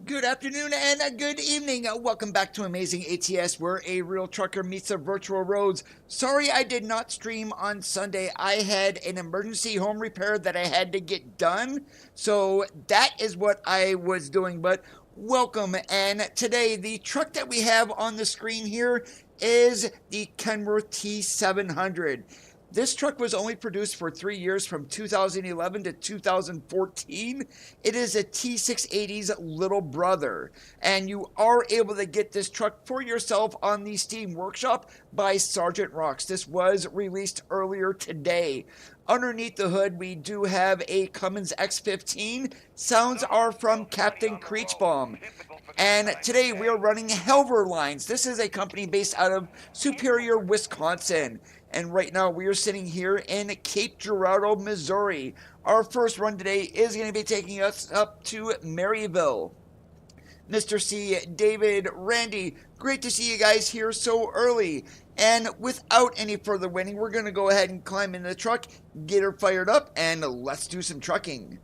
Good afternoon and good evening. Welcome back to Amazing ATS, where a real trucker meets the virtual roads. Sorry I did not stream on Sunday. I had an emergency home repair that I had to get done, so that is what I was doing. But welcome, and today the truck that we have on the screen here is the Kenworth T700. This truck was only produced for 3 years, from 2011 to 2014. It is a T680's little brother, and you are able to get this truck for yourself on the Steam Workshop by Sergeant Rocks. This was released earlier today. Underneath the hood, we do have a Cummins X15. Sounds are from Captain Creechbaum. And today we are running Helver Lines. This is a company based out of Superior, Wisconsin. And right now we are sitting here in Cape Girardeau, Missouri. Our first run today is going to be taking us up to Maryville. Mr. C, David, Randy, great to see you guys here so early. And without any further waiting, we're going to go ahead and climb into the truck, get her fired up, and let's do some trucking.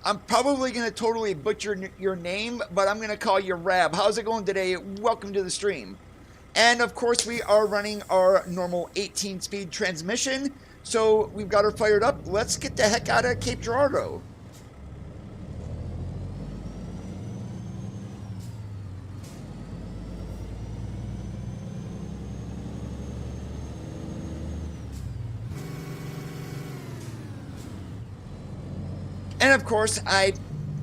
I'm probably going to totally butcher your name, but I'm going to call you Rab. How's it going today? Welcome to the stream. And of course, we are running our normal 18-speed transmission. So we've got her fired up. Let's get the heck out of Cape Girardeau. And of course,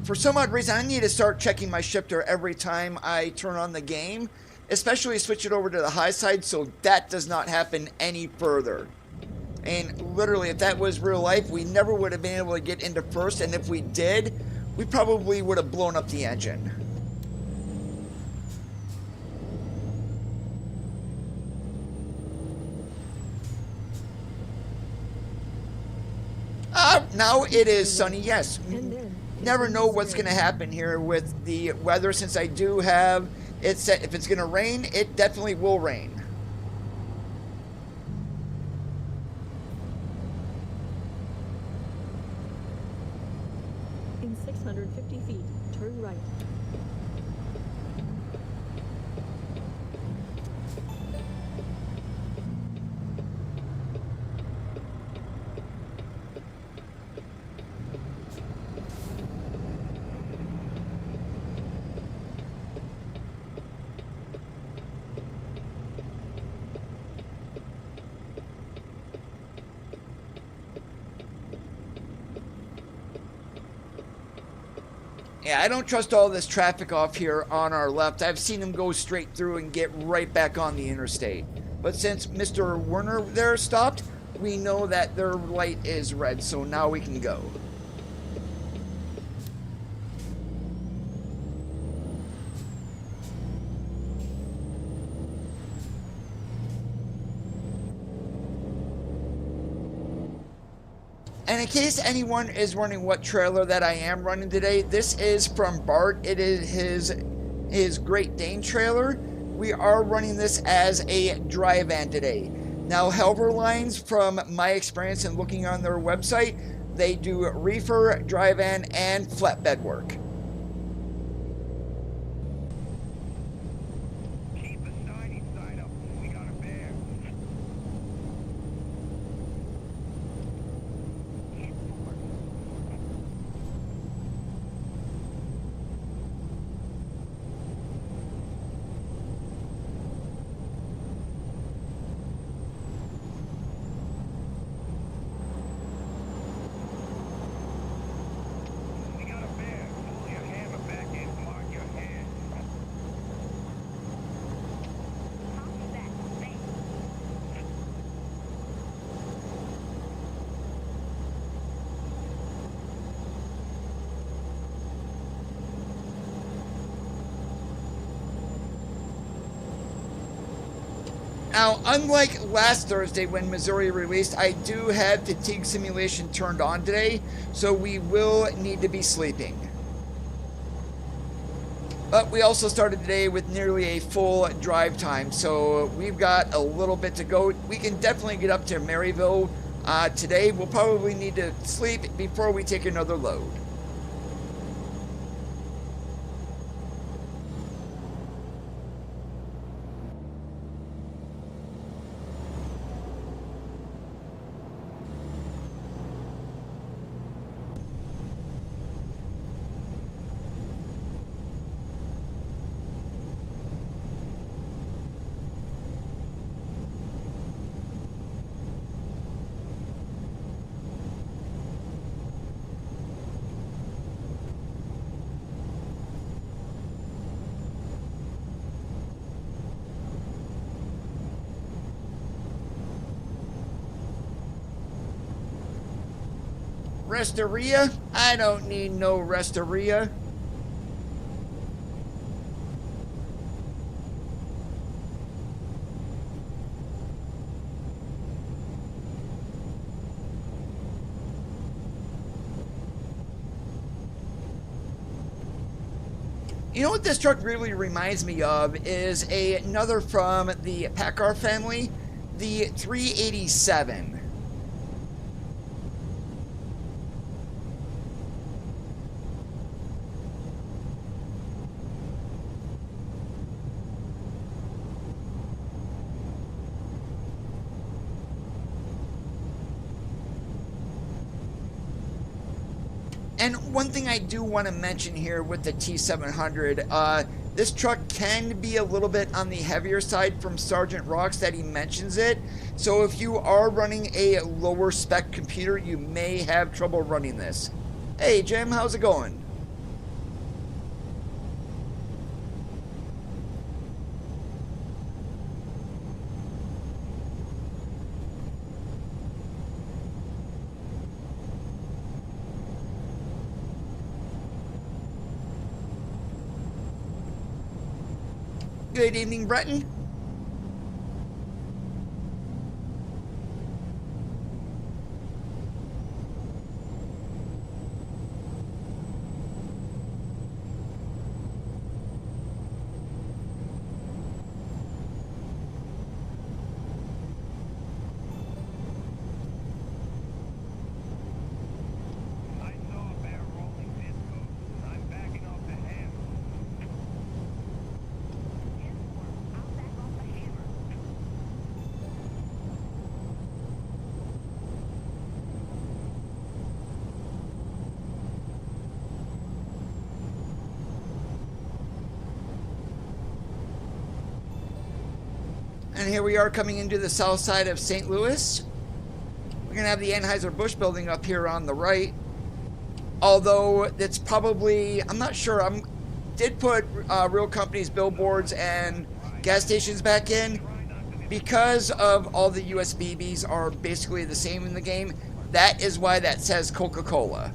for some odd reason, I need to start checking my shifter every time I turn on the game, especially switch it over to the high side so that does not happen any further. And literally, if that was real life, we never would have been able to get into first, and if we did, we probably would have blown up the engine. Now it is sunny, yes. Never know what's going to happen here with the weather, since I do have it set. If it's going to rain, it definitely will rain. 650 feet. Turn right. Yeah, I don't trust all this traffic off here on our left. I've seen them go straight through and get right back on the interstate. But since Mr. Werner there stopped, we know that their light is red, so now we can go. And in case anyone is wondering what trailer that I am running today, this is from Bart. It is his Great Dane trailer. We are running this as a dry van today. Now, Helver Lines, from my experience in looking on their website, they do reefer, dry van, and flatbed work. Now, unlike last Thursday when Missouri released, I do have fatigue simulation turned on today, so we will need to be sleeping. But we also started today with nearly a full drive time, so we've got a little bit to go. We can definitely get up to Maryville today. We'll probably need to sleep before we take another load. Resteria? I don't need no Resteria. You know what this truck really reminds me of is another from the TrackIR family, the 387. And one thing I do want to mention here with the T700, this truck can be a little bit on the heavier side from Sergeant Rocks that he mentions it. So if you are running a lower spec computer, you may have trouble running this. Hey Jim, how's it going? Good evening, Breton. And here we are coming into the south side of St. Louis. We're going to have the Anheuser-Busch building up here on the right. Although it's probably, I'm not sure, did put real companies, billboards, and gas stations back in. Because of all the USBs are basically the same in the game, that is why that says Coca-Cola.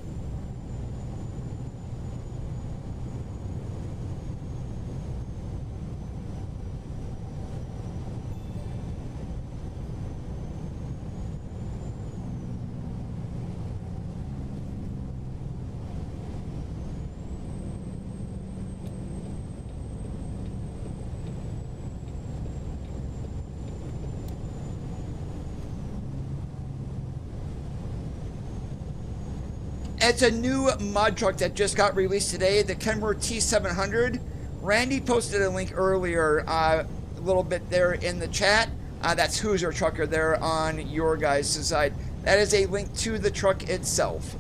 It's a new mod truck that just got released today, the Kenworth T700. Randy posted a link earlier, a little bit there in the chat. That's Hoosier Trucker there on your guys' side. That is a link to the truck itself.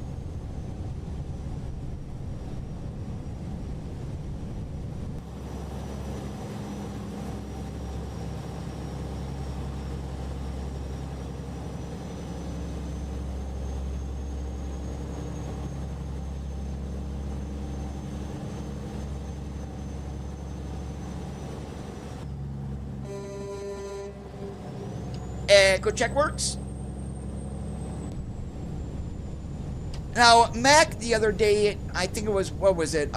Go check works. Now, Mac the other day, I think it was, what was it,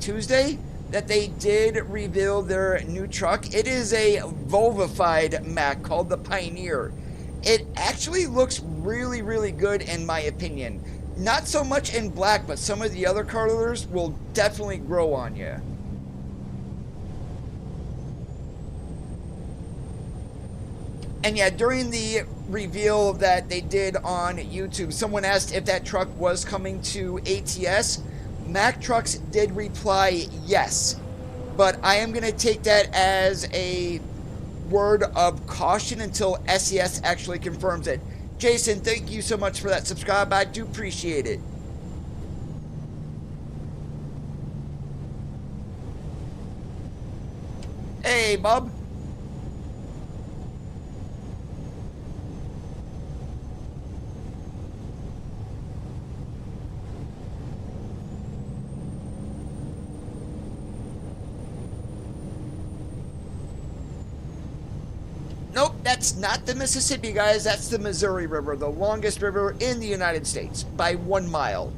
Tuesday, that they did reveal their new truck. It is a Volvified Mac called the Pioneer. It actually looks really, really good in my opinion. Not so much in black, but some of the other colors will definitely grow on you. And yeah, during the reveal that they did on YouTube, someone asked if that truck was coming to ATS. Mack Trucks did reply yes, but I am going to take that as a word of caution until SES actually confirms it. Jason, thank you so much for that subscribe. I do appreciate it. Hey, Bob. Nope, that's not the Mississippi, guys. That's the Missouri River, the longest river in the United States by 1 mile.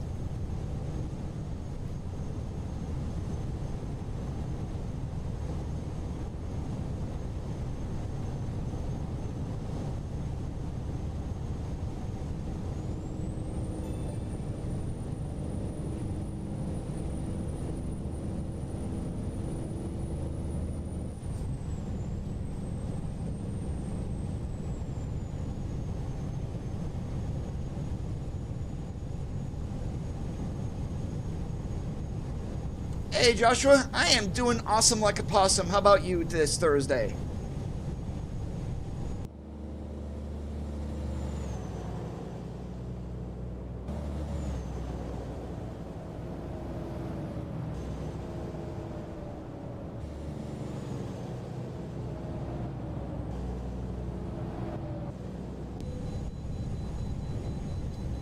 Hey Joshua, I am doing awesome like a possum. How about you this Thursday?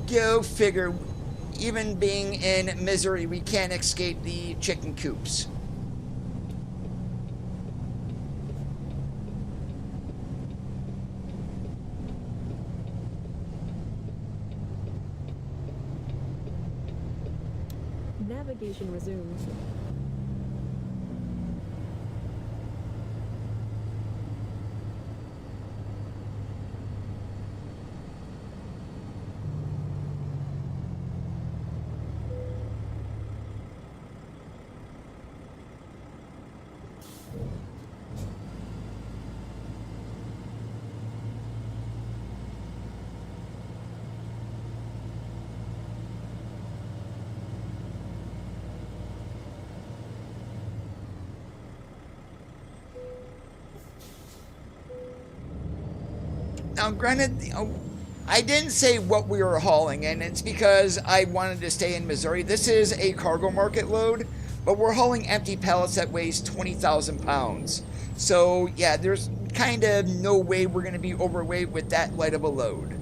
Go figure. Even being in Missouri, we can't escape the chicken coops. Navigation resumes. Now, granted, I didn't say what we were hauling, and it's because I wanted to stay in Missouri. This is a cargo market load, but we're hauling empty pallets that weighs 20,000 pounds. So, yeah, there's kind of no way we're going to be overweight with that light of a load.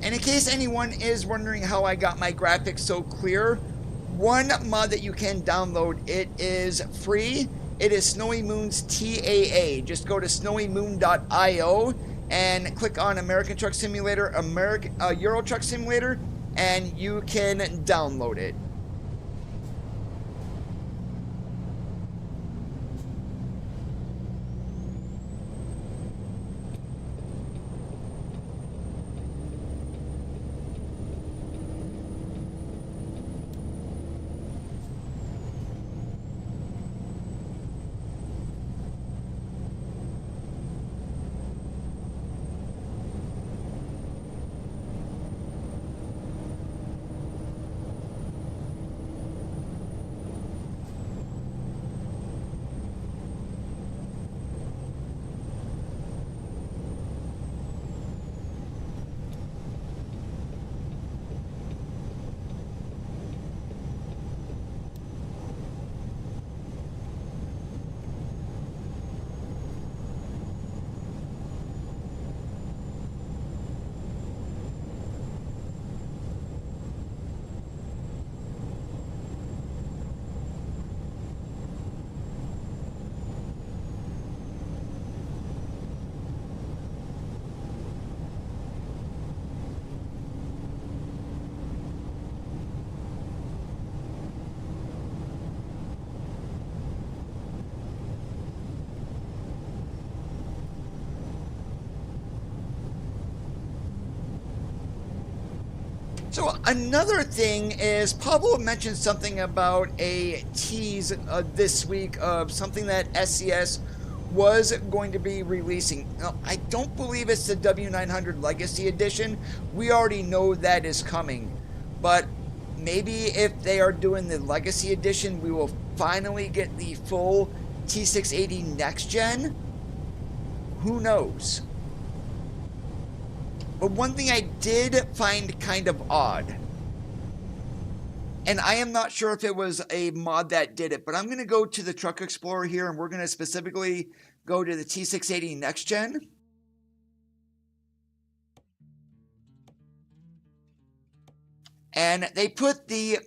And in case anyone is wondering how I got my graphics so clear, one mod that you can download, it is free. It is Snowy Moon's TAA. Just go to snowymoon.io and click on American Truck Simulator, Euro Truck Simulator, and you can download it. So another thing is Pablo mentioned something about a tease this week of something that SCS was going to be releasing. Now, I don't believe it's the W900 Legacy Edition. We already know that is coming. But maybe if they are doing the Legacy Edition, we will finally get the full T680 Next Gen. Who knows? But one thing I did find kind of odd, and I am not sure if it was a mod that did it, but I'm going to go to the Truck Explorer here, and we're going to specifically go to the T680 Next Gen. And they put the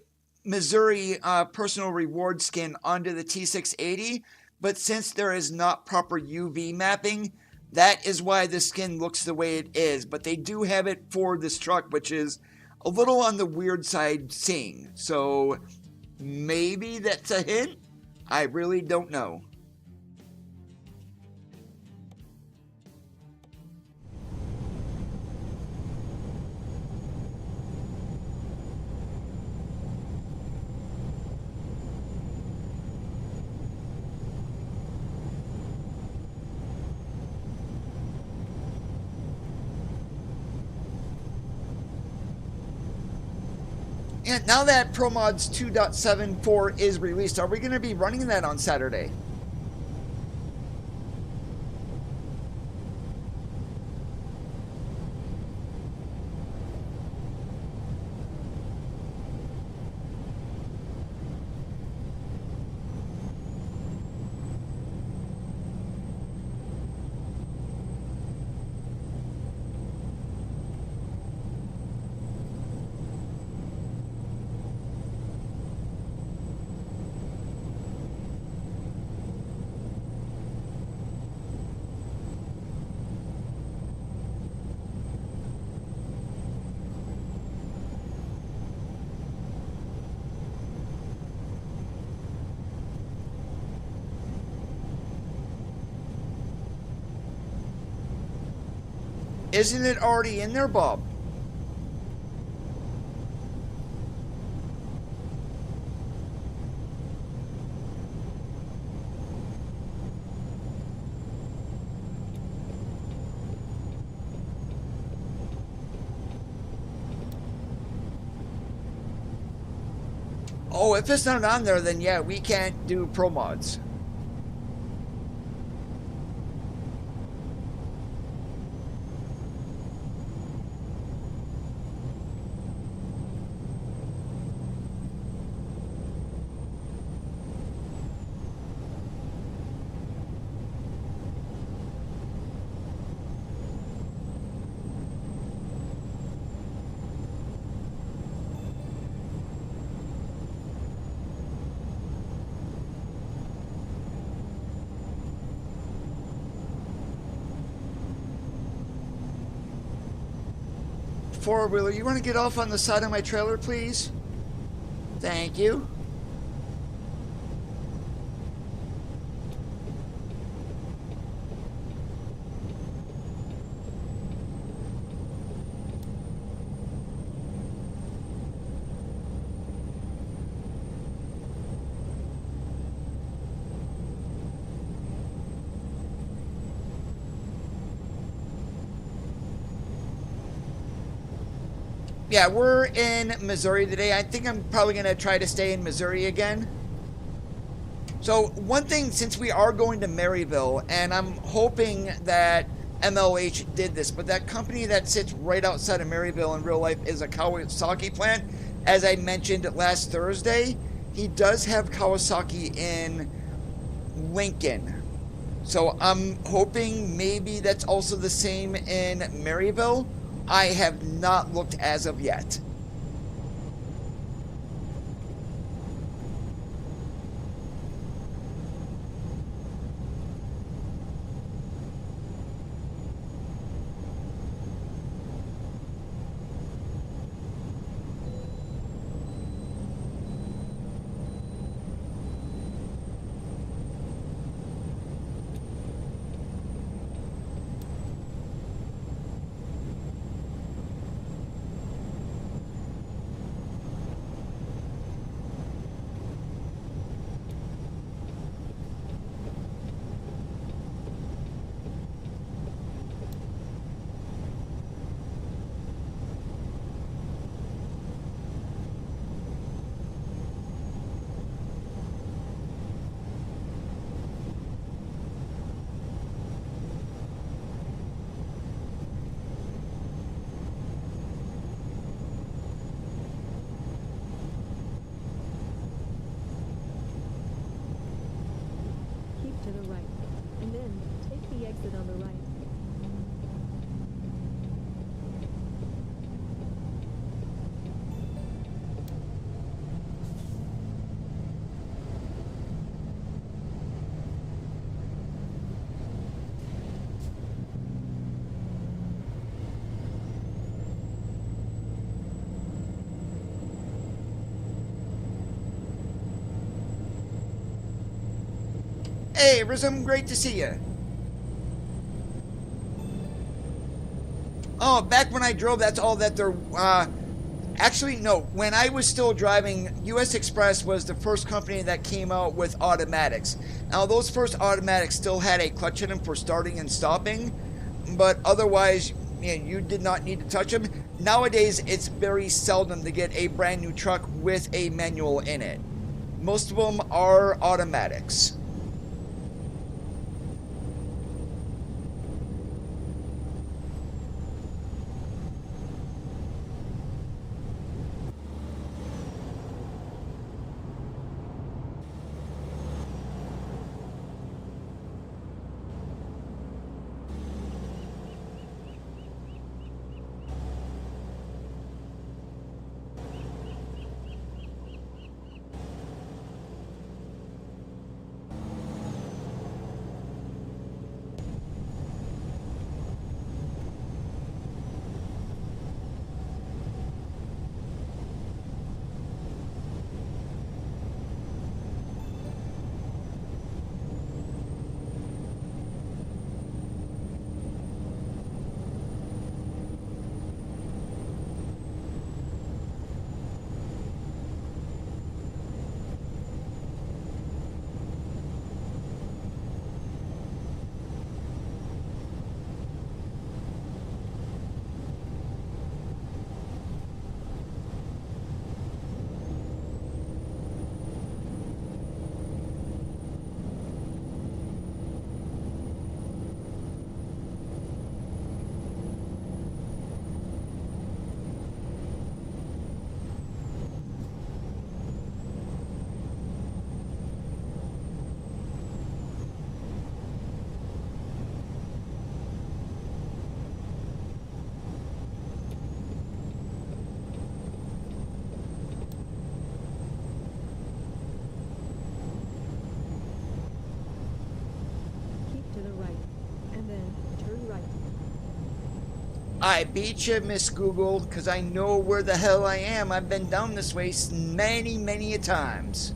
Missouri personal reward skin onto the T680, but since there is not proper UV mapping, that is why the skin looks the way it is. But they do have it for this truck, which is a little on the weird side seeing. So maybe that's a hint? I really don't know. And now that ProMods 2.74 is released, are we going to be running that on Saturday? Isn't it already in there, Bob? Oh, if it's not on there, then yeah, we can't do pro mods. Four-wheeler, you want to get off on the side of my trailer, please? Thank you. Yeah, we're in Missouri today. I think I'm probably going to try to stay in Missouri again. So one thing, since we are going to Maryville, and I'm hoping that MLH did this, but that company that sits right outside of Maryville in real life is a Kawasaki plant. As I mentioned last Thursday, he does have Kawasaki in Lincoln. So I'm hoping maybe that's also the same in Maryville. I have not looked as of yet. Keep to the right, and then take the exit on the right. Hey, Rizum, great to see you. Oh, back when I drove, that's all that there... actually, no. When I was still driving, US Express was the first company that came out with automatics. Now, those first automatics still had a clutch in them for starting and stopping, but otherwise, you did not need to touch them. Nowadays, it's very seldom to get a brand new truck with a manual in it. Most of them are automatics. I beat you, Miss Google, because I know where the hell I am. I've been down this way many, many a times.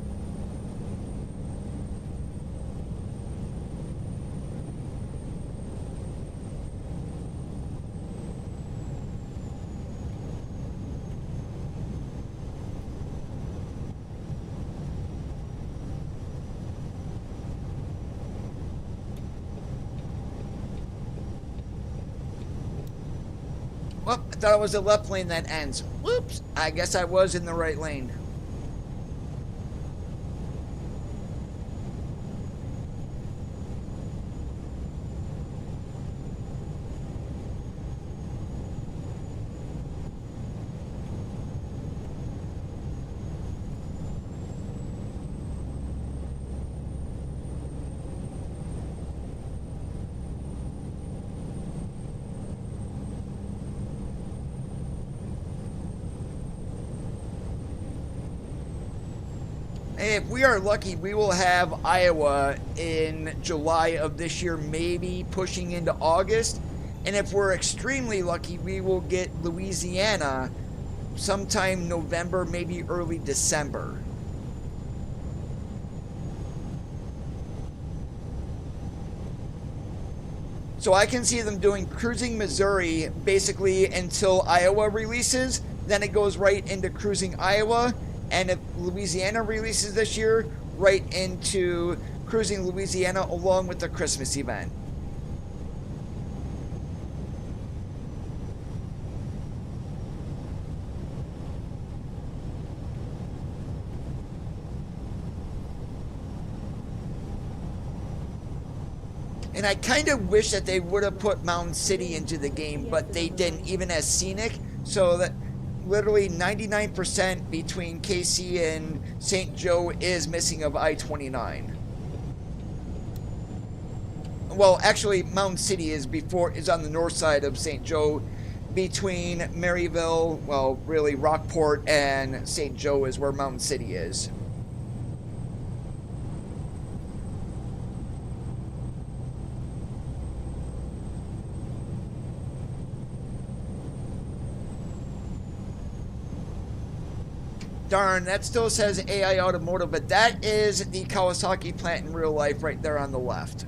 Well, I thought it was the left lane that ends. Whoops, I guess I was in the right lane. If we are lucky, we will have Iowa in July of this year, maybe pushing into August. And if we're extremely lucky, we will get Louisiana sometime November, maybe early December. So I can see them doing cruising Missouri basically until Iowa releases. Then it goes right into cruising Iowa. And if Louisiana releases this year, right into cruising Louisiana along with the Christmas event. And I kind of wish that they would have put Mountain City into the game, but they didn't, even as scenic, so that literally 99% between KC and St. Joe is missing of I-29. Well, actually, Mountain City is on the north side of St. Joe, between Maryville, well, really Rockport and St. Joe is where Mountain City is. Darn, that still says AI Automotive, but that is the Kawasaki plant in real life right there on the left.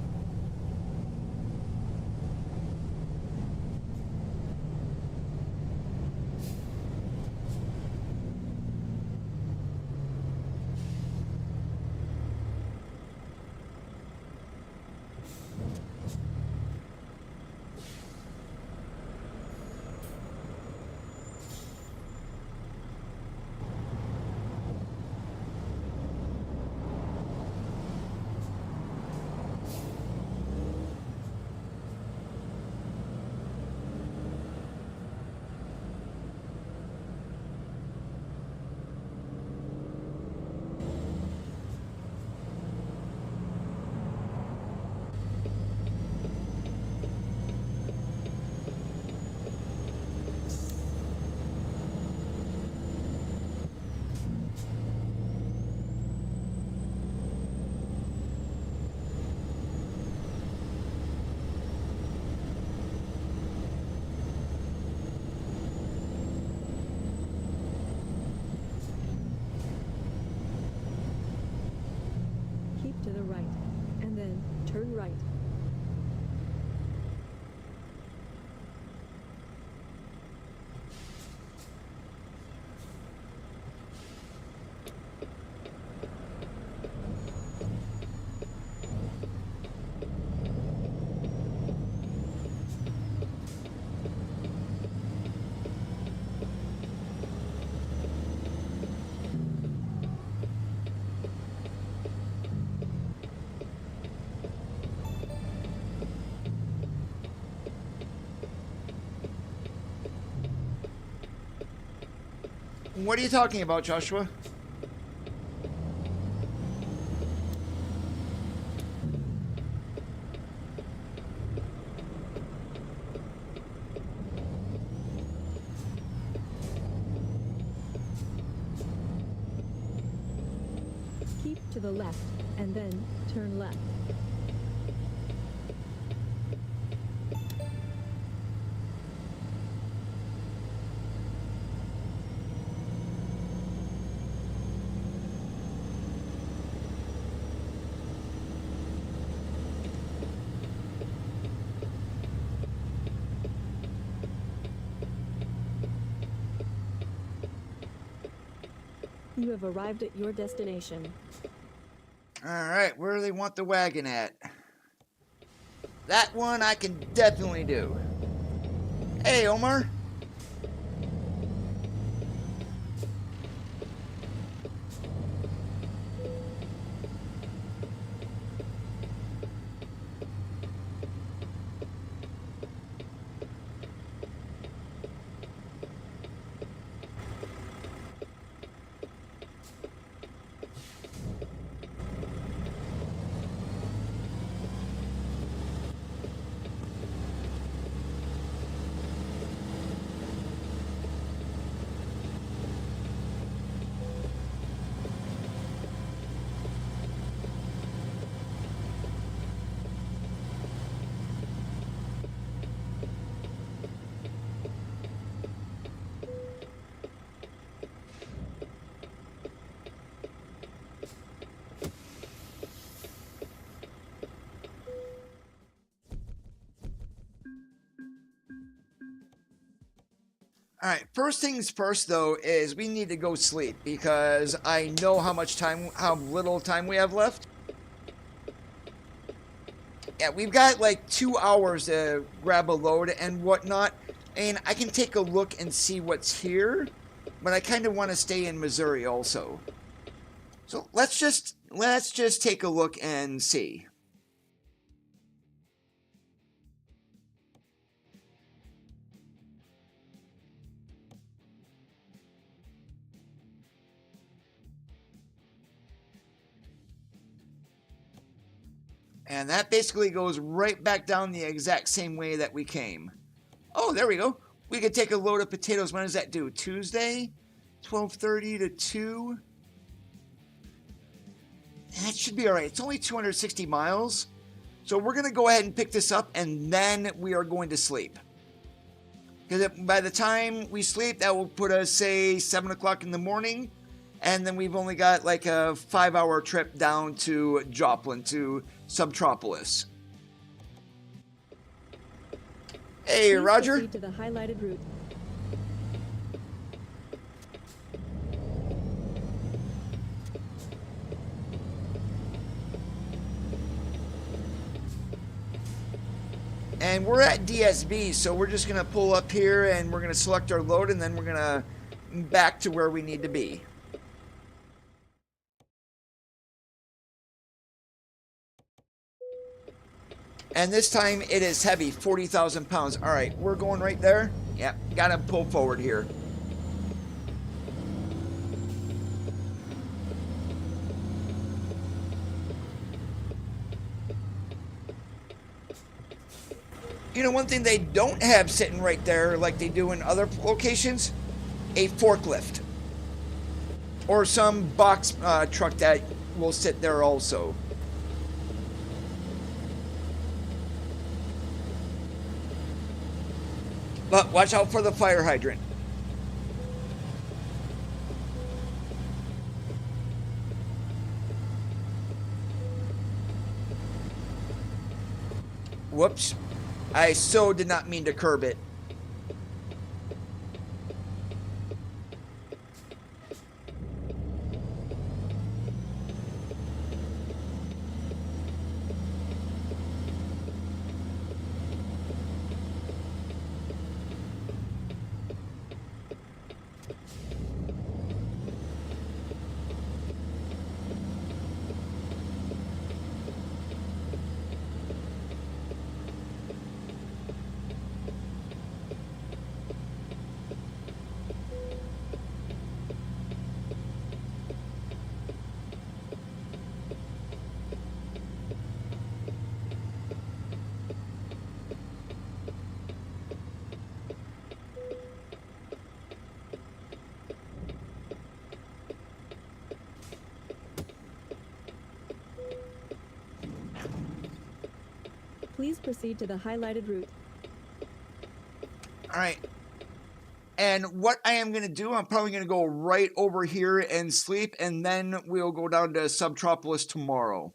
Keep to the right, and then turn right. What are you talking about, Joshua? Keep to the left, and then turn left. You have arrived at your destination. Alright, where do they want the wagon at? That one I can definitely do. Hey, Omar. Alright, first things first though is we need to go sleep because I know how little time we have left. Yeah, we've got like 2 hours to grab a load and whatnot, and I can take a look and see what's here, but I kind of want to stay in Missouri also. So let's just take a look and see. And that basically goes right back down the exact same way that we came. Oh, there we go. We could take a load of potatoes. When does that do? Tuesday? 12:30 to 2? That should be all right. It's only 260 miles. So we're going to go ahead and pick this up, and then we are going to sleep. Because by the time we sleep, that will put us, say, 7 o'clock in the morning. And then we've only got like a 5-hour trip down to Joplin, to Subtropolis. Hey, Please Roger. proceed to the highlighted route. And we're at DSB, so we're just going to pull up here and we're going to select our load, and then we're going to back to where we need to be. And this time it is heavy, 40,000 pounds. All right, we're going right there. Yeah, got to pull forward here. You know, one thing they don't have sitting right there like they do in other locations, a forklift. Or some box truck that will sit there also. But watch out for the fire hydrant. Whoops. I so did not mean to curb it. Please proceed to the highlighted route. All right. And what I am going to do, I'm probably going to go right over here and sleep, and then we'll go down to Subtropolis tomorrow.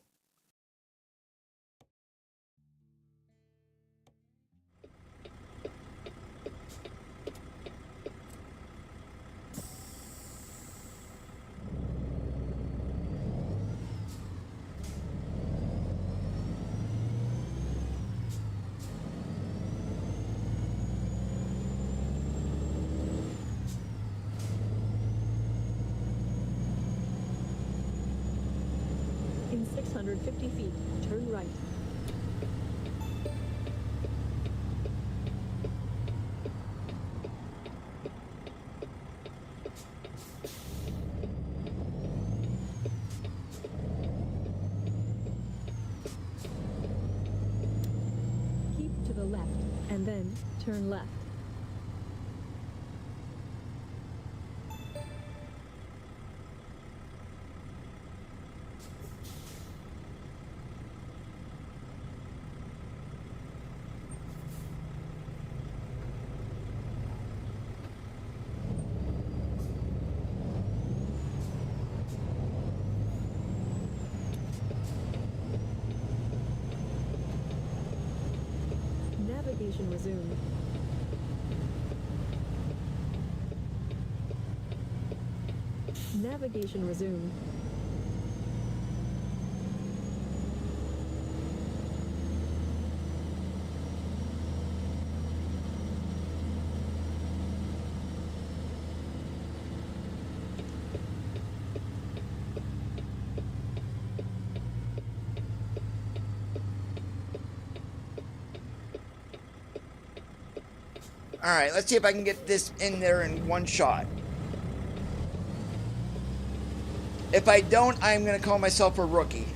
250 feet, turn right. Keep to the left, and then turn left. Navigation resumed. Navigation resumed. All right, let's see if I can get this in there in one shot. If I don't, I'm going to call myself a rookie.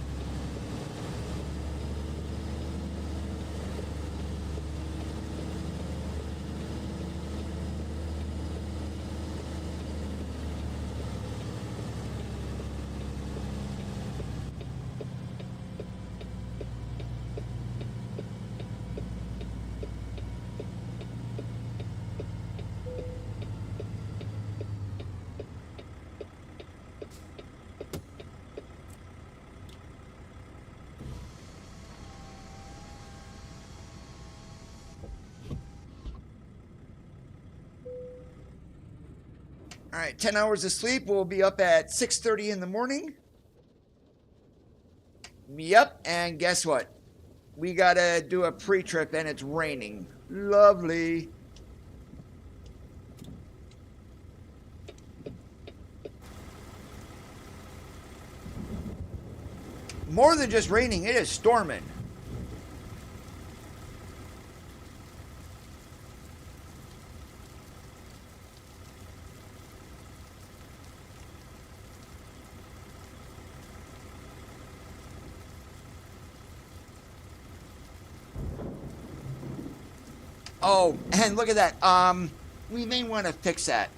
All right, 10 hours of sleep. We'll be up at 6:30 in the morning. Yep, and guess what? We got to do a pre-trip, and it's raining. Lovely. More than just raining, it is storming. Oh, and look at that. We may want to fix that.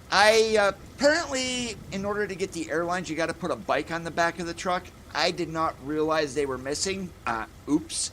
Apparently, in order to get the airlines, you got to put a bike on the back of the truck. I did not realize they were missing. Oops.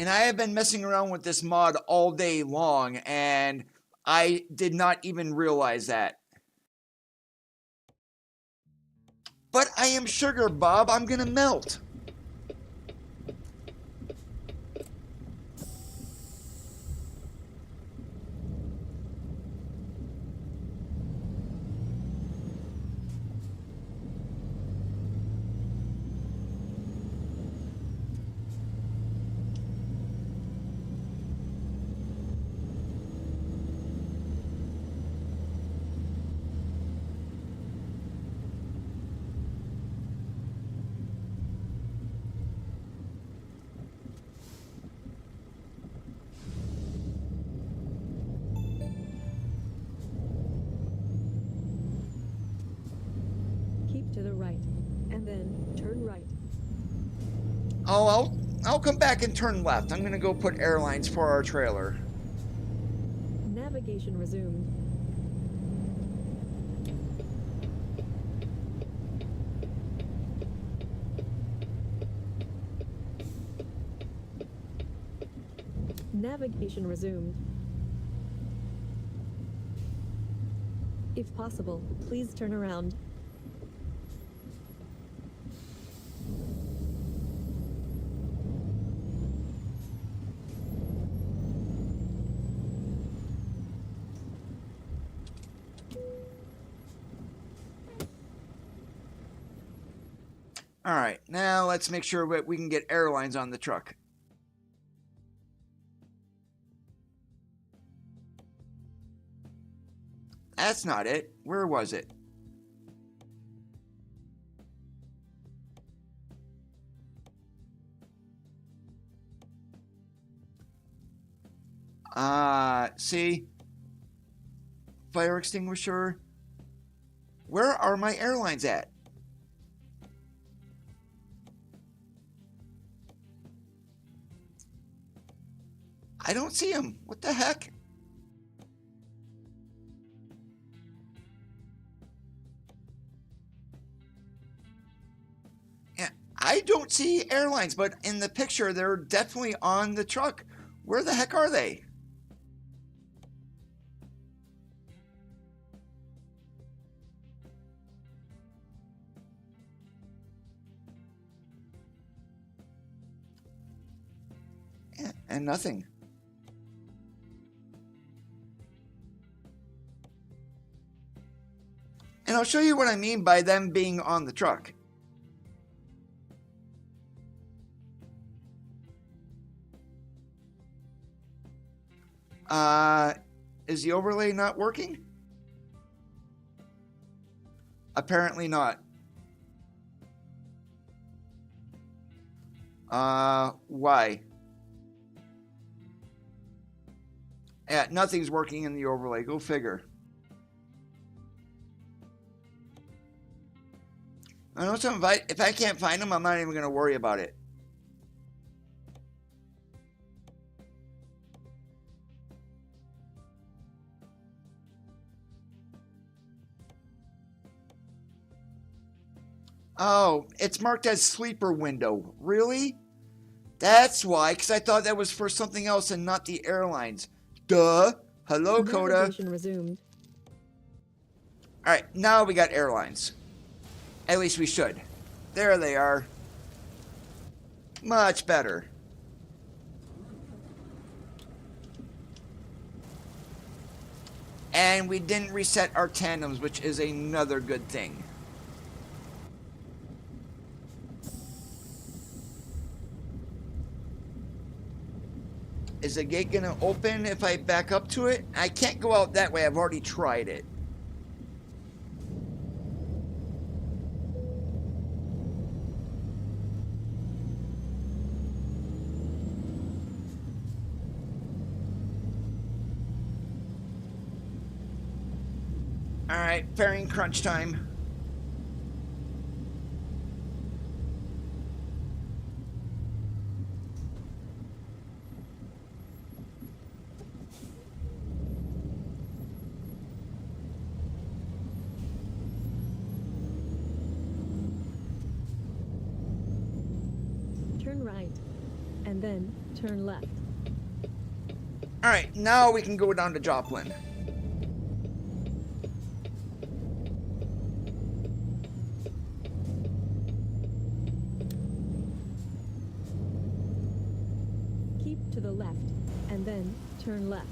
And I have been messing around with this mod all day long, and I did not even realize that. But I am sugar, Bob. I'm gonna melt. To the right, and then turn right. Oh, I'll come back and turn left. I'm gonna go put airlines for our trailer. Navigation resumed. Navigation resumed. If possible, please turn around. All right, now let's make sure that we can get airlines on the truck. That's not it. Where was it? See? Fire extinguisher. Where are my airlines at? I don't see them. What the heck? Yeah, I don't see airlines, but in the picture, they're definitely on the truck. Where the heck are they? Yeah, and nothing. And I'll show you what I mean by them being on the truck. Is the overlay not working? Apparently not. Why? Yeah, nothing's working in the overlay. Go figure. I know some. If I can't find them, I'm not even going to worry about it. Oh, it's marked as sleeper window. Really? That's why, because I thought that was for something else and not the airlines. Duh. Hello, Coda. Navigation resumed. All right, now we got airlines. At least we should. There they are. Much better. And we didn't reset our tandems, which is another good thing. Is the gate gonna open if I back up to it? I can't go out that way. I've already tried it. Alright, fairing crunch time. Turn right, and then turn left. Alright, now we can go down to Joplin. Keep to the left, and then turn left.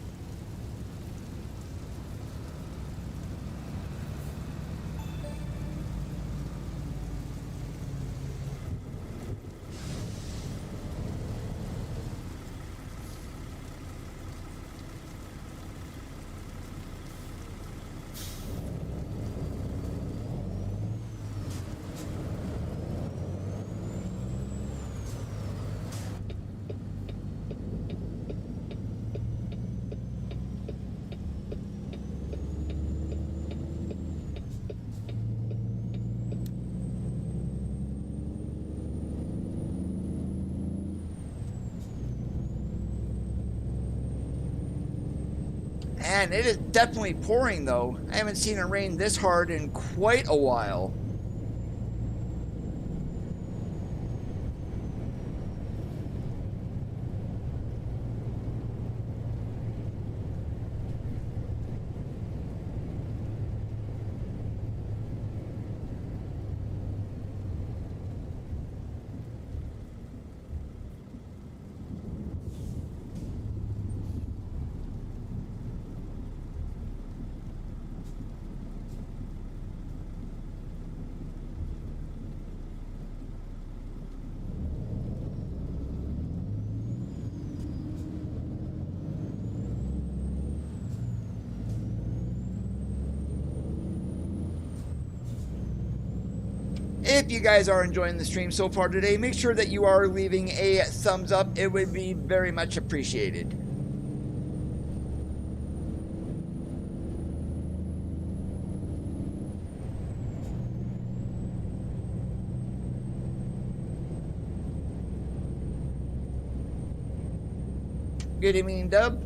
And it is definitely pouring, though. I haven't seen it rain this hard in quite a while. If you guys are enjoying the stream so far today, make sure that you are leaving a thumbs up. It would be very much appreciated. Good evening, Dub.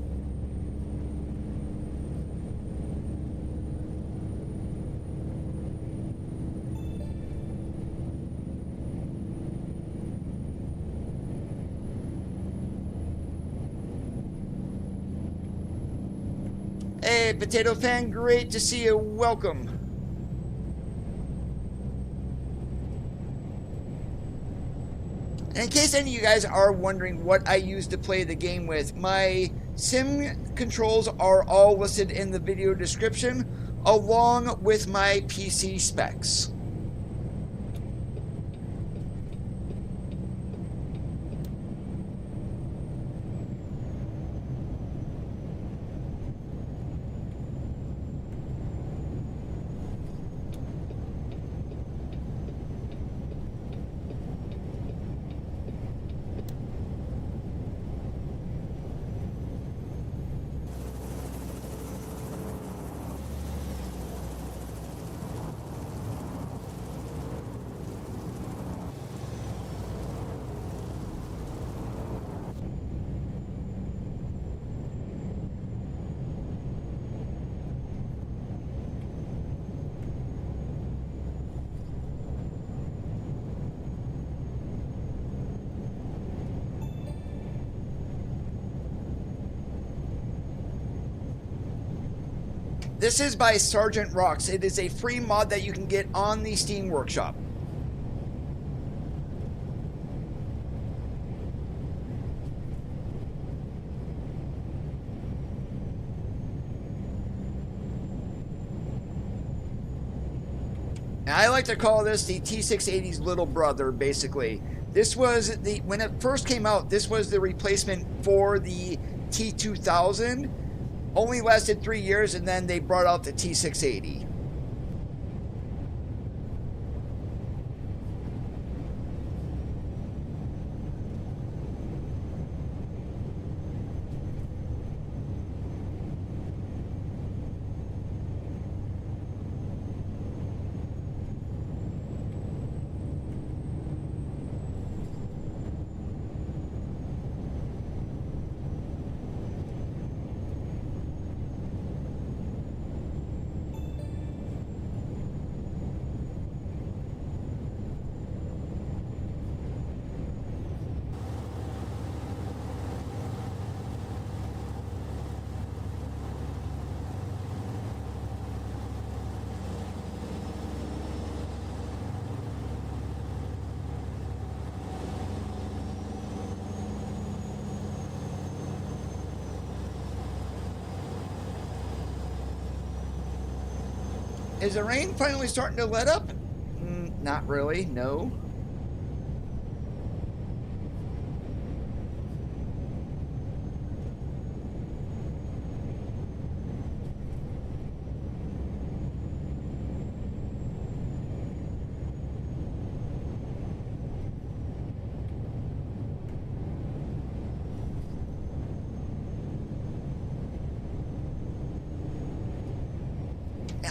Hey, Potato Fan, great to see you. Welcome. And in case any of you guys are wondering what I use to play the game with, my sim controls are all listed in the video description, along with my PC specs. This is by Sergeant Rocks. It is a free mod that you can get on the Steam Workshop. And I like to call this the T680's little brother, basically. This was the, when it first came out, this was the replacement for the T2000. Only lasted 3 years, and then they brought out the T680. Is the rain finally starting to let up? Not really, no.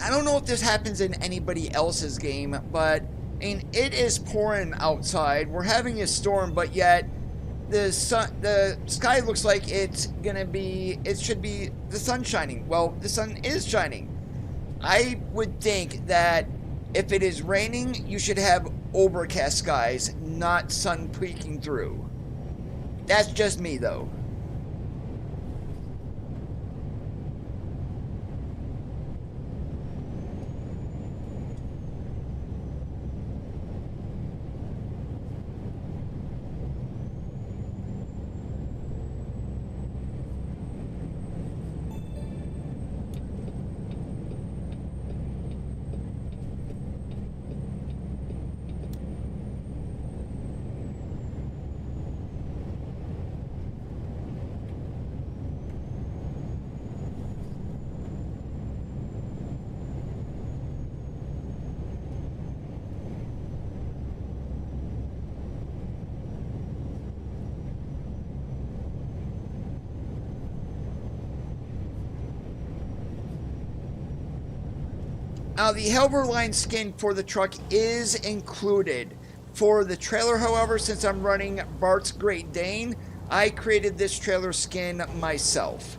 I don't know if this happens in anybody else's game, but I mean, it is pouring outside. We're having a storm, but yet the sky looks like it should be the sun shining. Well, the sun is shining. I would think that if it is raining, you should have overcast skies, not sun peeking through. That's just me, though. The Helver line skin for the truck is included. For the trailer, however, since I'm running Bart's Great Dane, I created this trailer skin myself.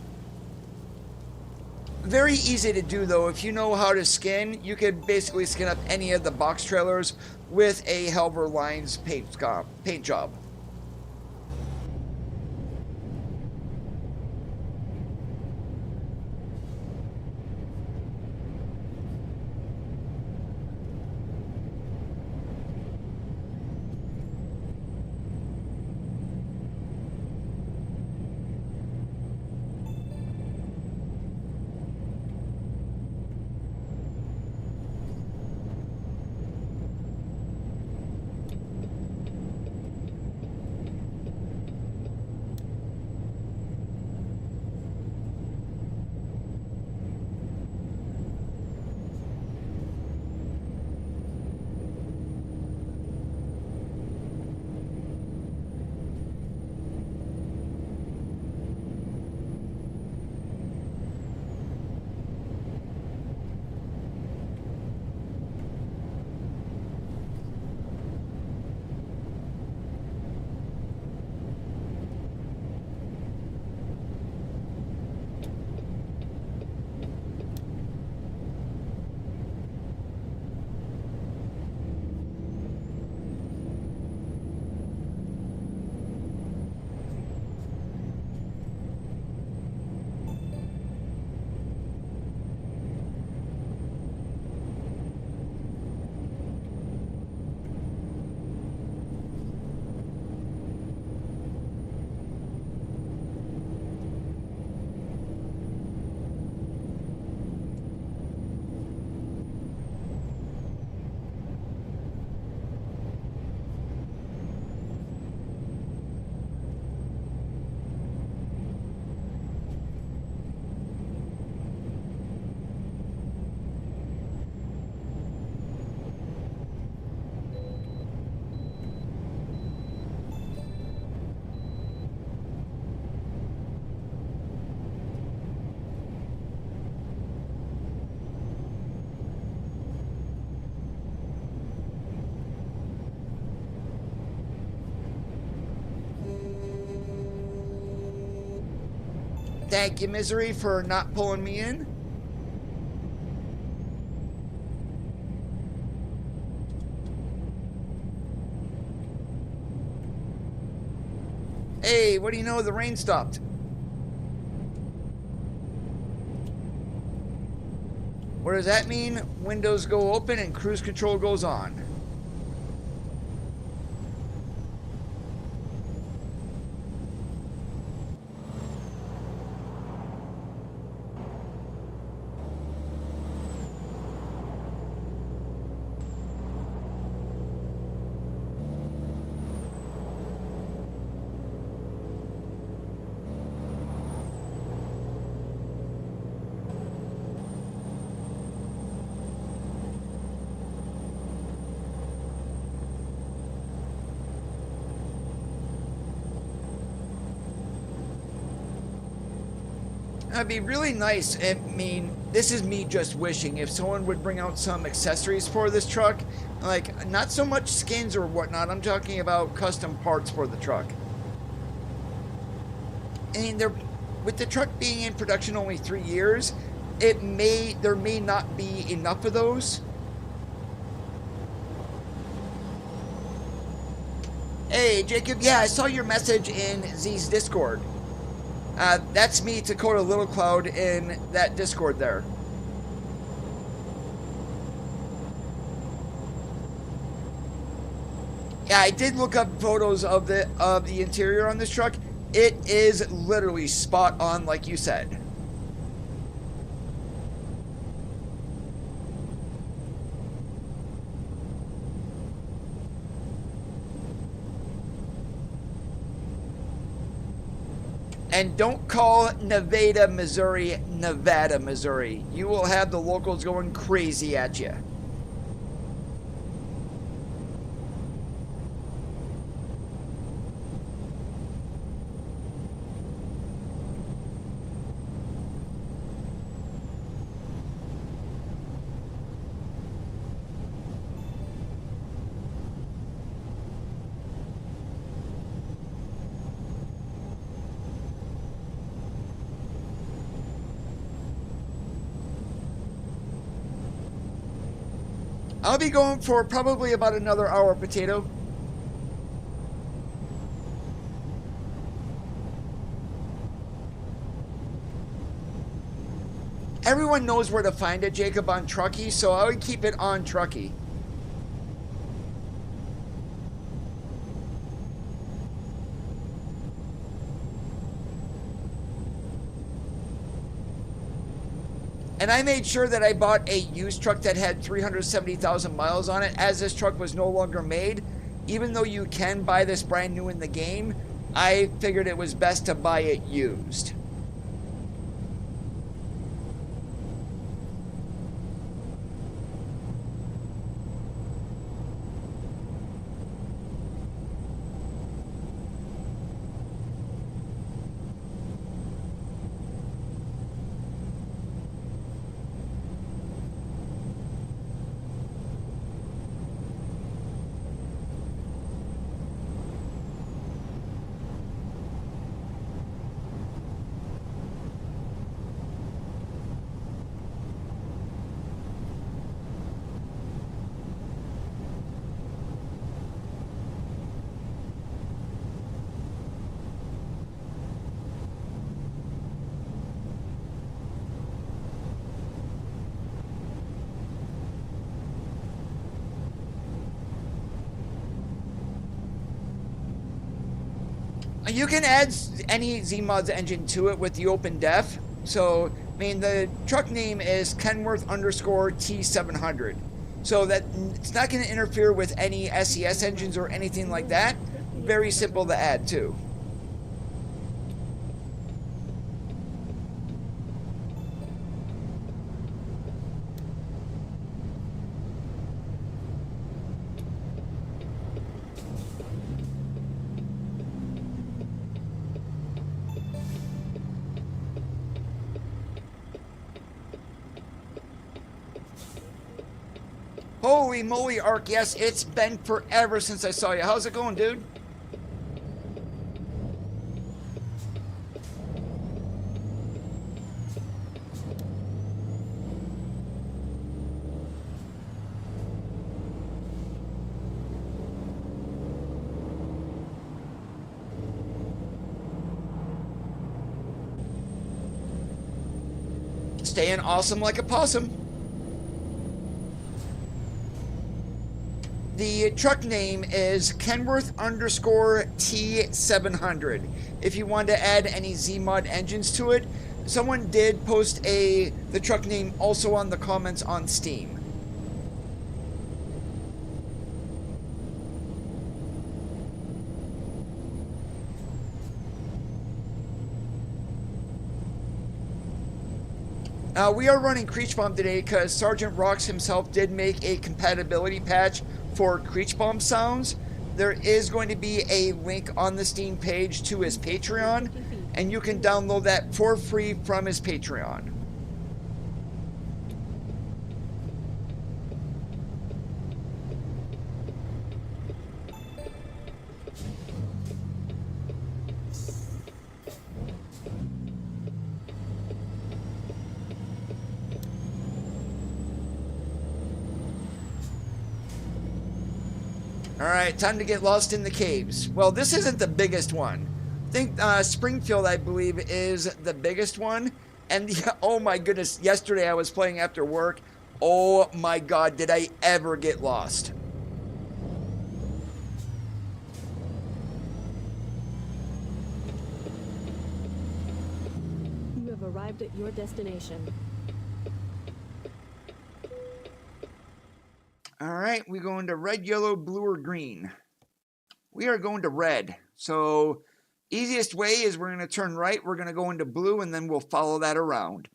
Very easy to do though. If you know how to skin, you can basically skin up any of the box trailers with a Helver Lines paint job. Thank you, Misery, for not pulling me in. Hey, what do you know? The rain stopped. What does that mean? Windows go open and cruise control goes on. That'd be really nice. I mean, this is me just wishing if someone would bring out some accessories for this truck. Like, not so much skins or whatnot. I'm talking about custom parts for the truck. And with the truck being in production only 3 years, there may not be enough of those. Hey, Jacob. Yeah, I saw your message in Z's Discord. That's me, Dakota Little Cloud, in that Discord there. Yeah, I did look up photos of the interior on this truck. It is literally spot on, like you said. And don't call Nevada, Missouri, Nevada, Missouri. You will have the locals going crazy at you. I'll be going for probably about another hour, Potato. Everyone knows where to find it, Jacob, on Truckee, so I would keep it on Truckee. And I made sure that I bought a used truck that had 370,000 miles on it, as this truck was no longer made. Even though you can buy this brand new in the game, I figured it was best to buy it used. You can add any ZMods engine to it with the open def. So, I mean, the truck name is Kenworth _ T700. So that it's not going to interfere with any SES engines or anything like that. Very simple to add too. Holy moly, Ark, yes, it's been forever since I saw you. How's it going, dude? Staying awesome like a possum. The truck name is Kenworth _ T700. If you want to add any ZMod engines to it, someone did post the truck name also on the comments on Steam. We are running Creech Bomb today because Sergeant Rocks himself did make a compatibility patch for Creech Bomb sounds. There is going to be a link on the Steam page to his Patreon, and you can download that for free from his Patreon. Alright, time to get lost in the caves. Well, this isn't the biggest one. I think Springfield, I believe, is the biggest one. And oh my goodness, yesterday I was playing after work. Oh my god, did I ever get lost. You have arrived at your destination. Alright, we go into red, yellow, blue, or green. We are going to red. So, easiest way is we're going to turn right, we're going to go into blue, and then we'll follow that around.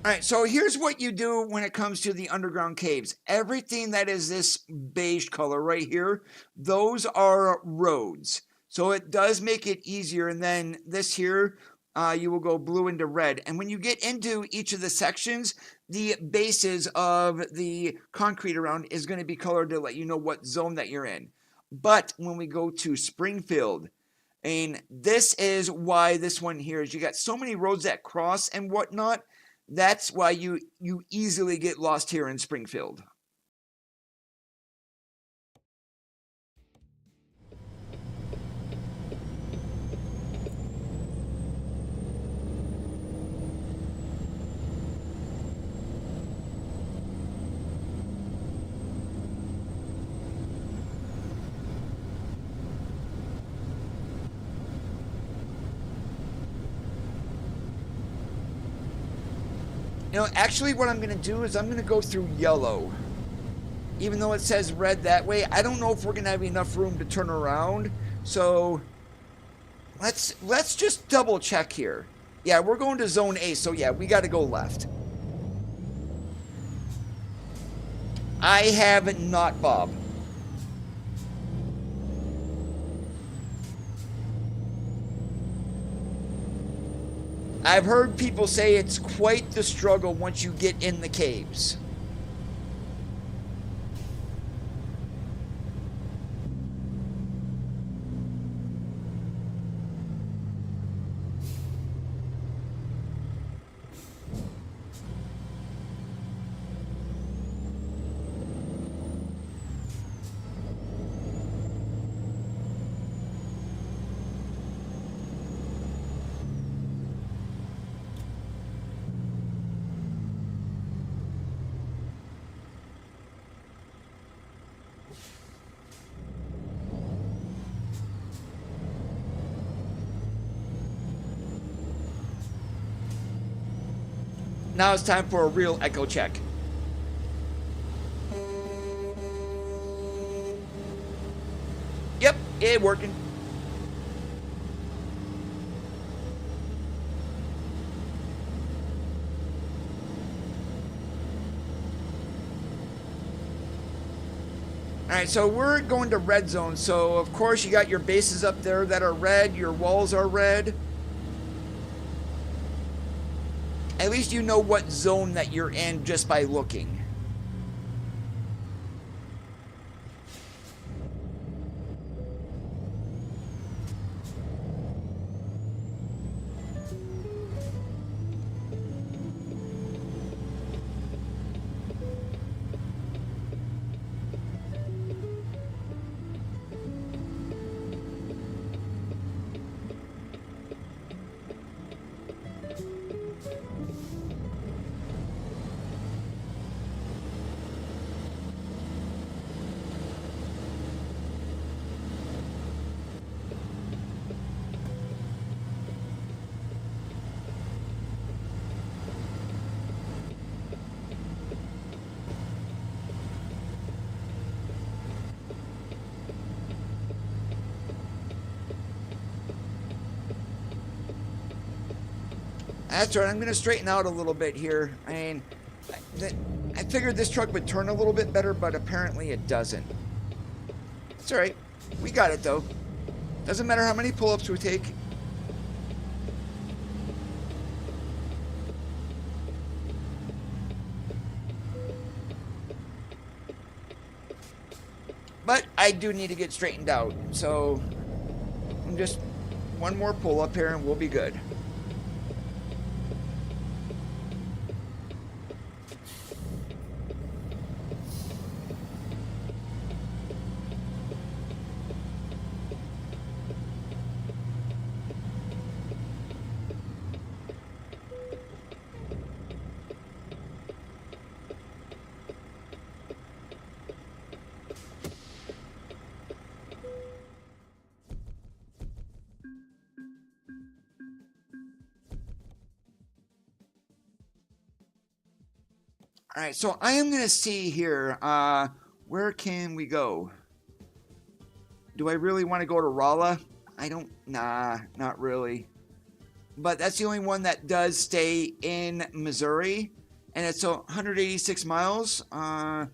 Alright, so here's what you do when it comes to the underground caves. Everything that is this beige color right here, those are roads. So it does make it easier. And then this here, you will go blue into red. And when you get into each of the sections, the bases of the concrete around is going to be colored to let you know what zone that you're in. But when we go to Springfield, and this is why this one here is you got so many roads that cross and whatnot. That's why you easily get lost here in Springfield. You know, actually what I'm going to do is I'm going to go through yellow. Even though it says red that way, I don't know if we're going to have enough room to turn around. So let's just double check here. Yeah, we're going to zone A, so yeah, we got to go left. I have not, Bob. I've heard people say it's quite the struggle once you get in the caves. Now it's time for a real echo check. Yep, it working. Alright, so we're going to red zone. So, of course, you got your bases up there that are red. Your walls are red. At least you know what zone that you're in just by looking. That's right, I'm going to straighten out a little bit here. I mean, I figured this truck would turn a little bit better, but apparently it doesn't. It's alright. We got it, though. Doesn't matter how many pull-ups we take. But I do need to get straightened out, so I'm just one more pull-up here and we'll be good. All right, so I am going to see here, where can we go? Do I really want to go to Rolla? Nah, not really. But that's the only one that does stay in Missouri, and it's 186 miles. I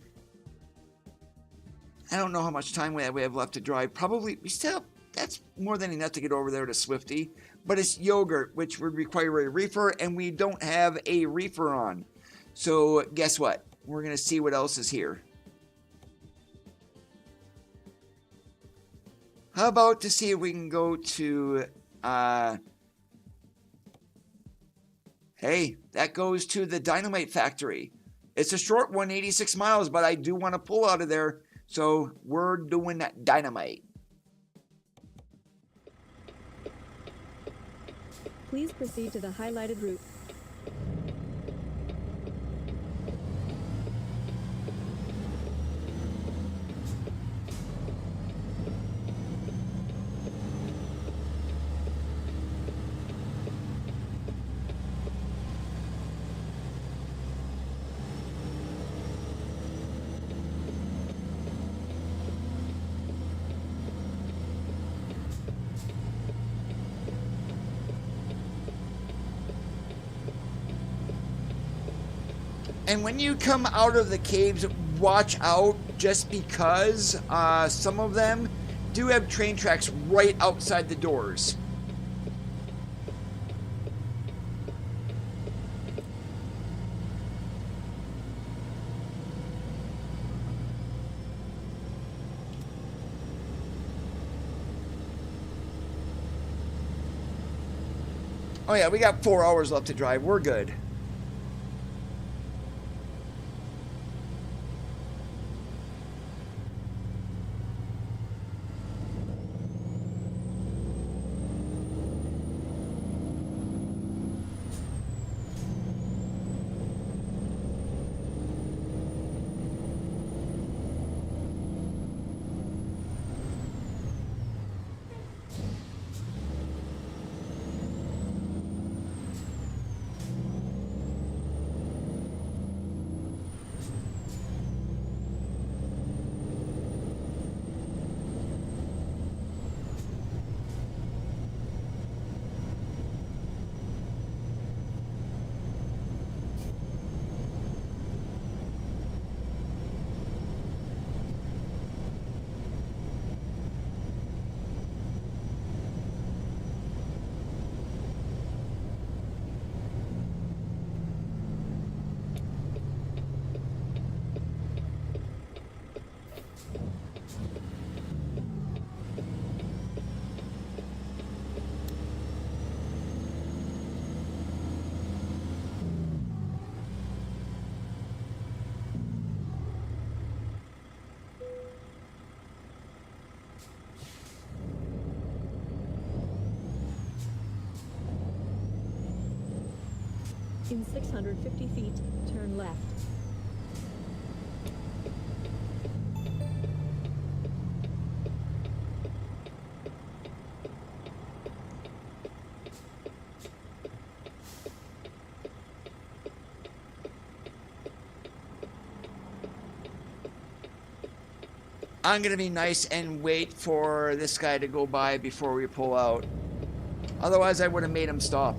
don't know how much time we have left to drive. Probably, we still have that's more than enough to get over there to Swifty. But it's yogurt, which would require a reefer, and we don't have a reefer on. So guess what? We're going to see what else is here. How about to see if we can go to, hey, that goes to the Dynamite Factory. It's a short one, 86 miles, but I do want to pull out of there. So we're doing that Dynamite. Please proceed to the highlighted route. And when you come out of the caves, watch out, just because some of them do have train tracks right outside the doors. Oh yeah, we got 4 hours left to drive. We're good. In 650 feet, turn left. I'm going to be nice and wait for this guy to go by before we pull out. Otherwise, I would have made him stop.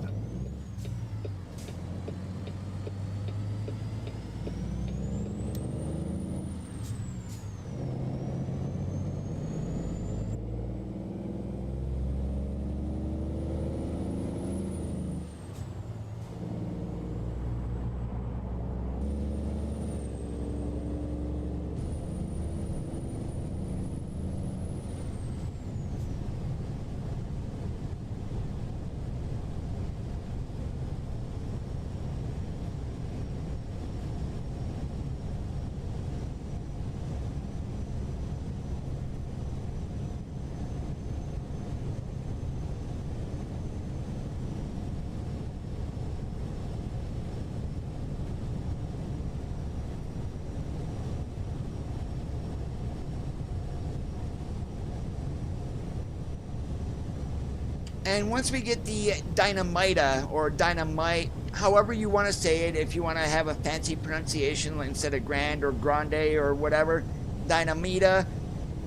And once we get the Dynamita, or Dynamite, however you want to say it, if you want to have a fancy pronunciation instead of Grand or Grande or whatever, Dynamita,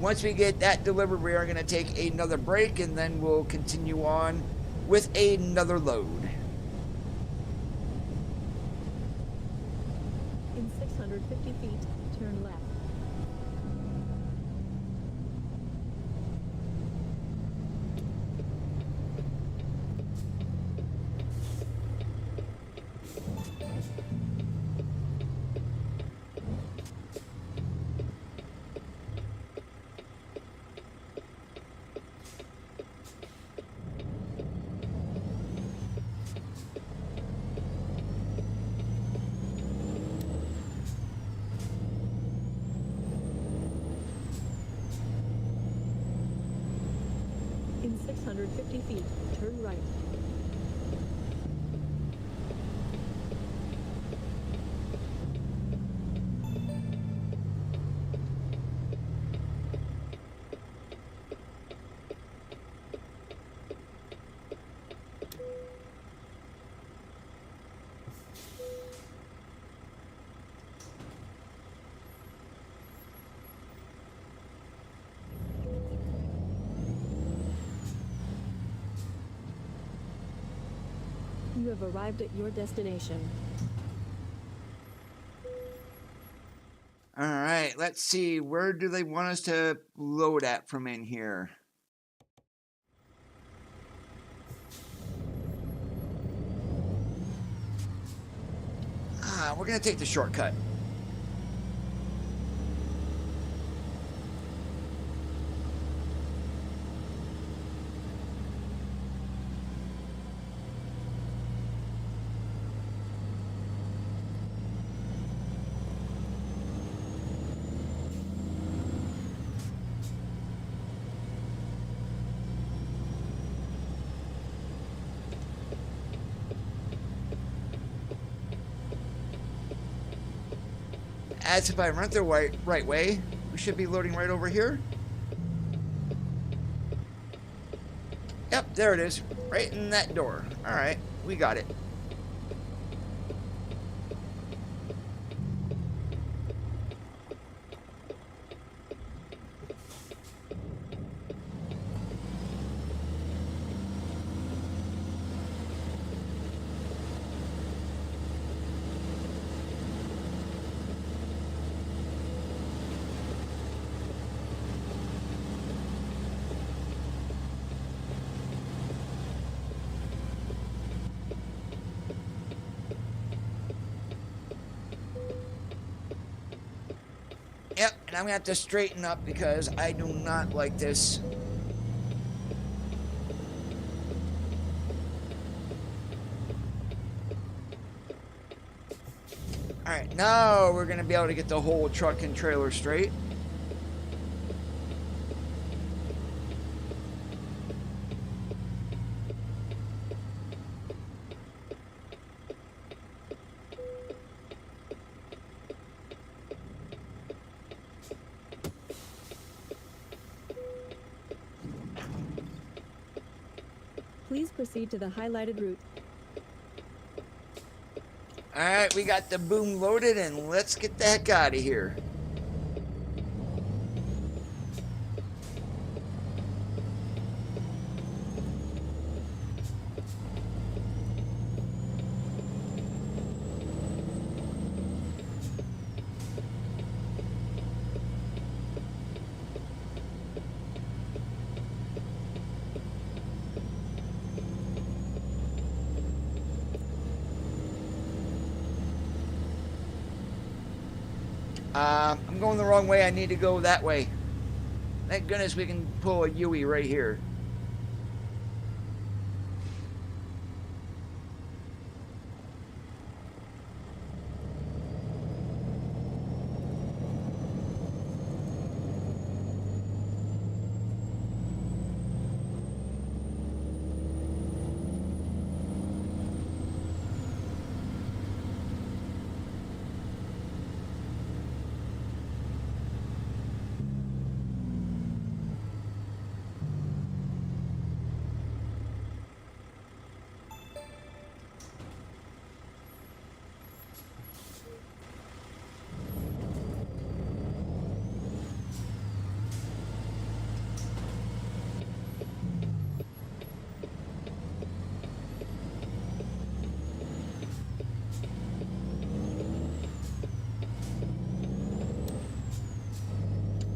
once we get that delivered, we are going to take another break, and then we'll continue on with another load. In 650 feet, turn left. In 650 feet, turn right. You have arrived at your destination. All right, let's see. Where do they want us to load at from in here? We're going to take the shortcut. As if I run it the right way, we should be loading right over here. Yep, there it is. Right in that door. All right, we got it. Yep, and I'm gonna have to straighten up because I do not like this. Alright, now we're gonna be able to get the whole truck and trailer straight. Please proceed to the highlighted route. Alright, we got the boom loaded and let's get the heck out of here. I'm going the wrong way. I need to go that way. Thank goodness we can pull a Yui right here.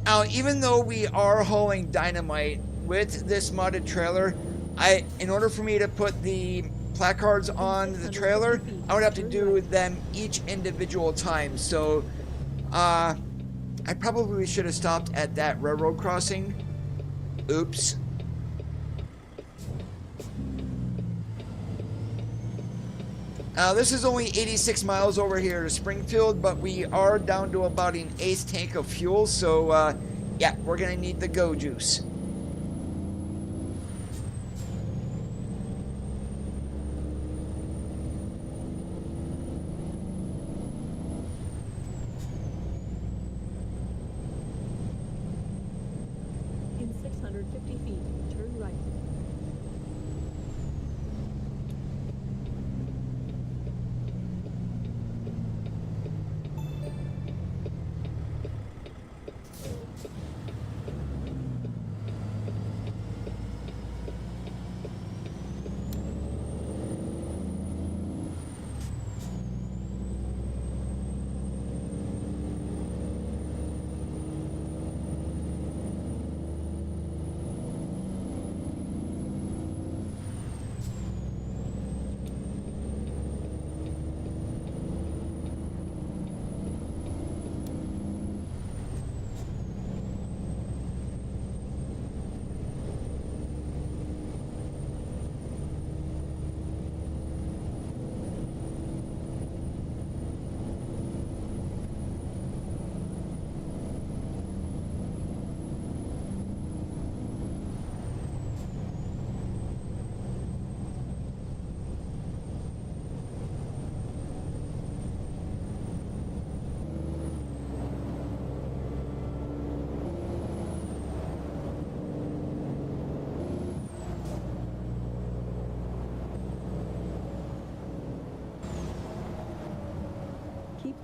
Now, even though we are hauling dynamite with this modded trailer, in order for me to put the placards on the trailer, I would have to do them each individual time. So, I probably should have stopped at that railroad crossing. Oops. This is only 86 miles over here to Springfield, but we are down to about an eighth tank of fuel, so yeah, we're gonna need the go juice.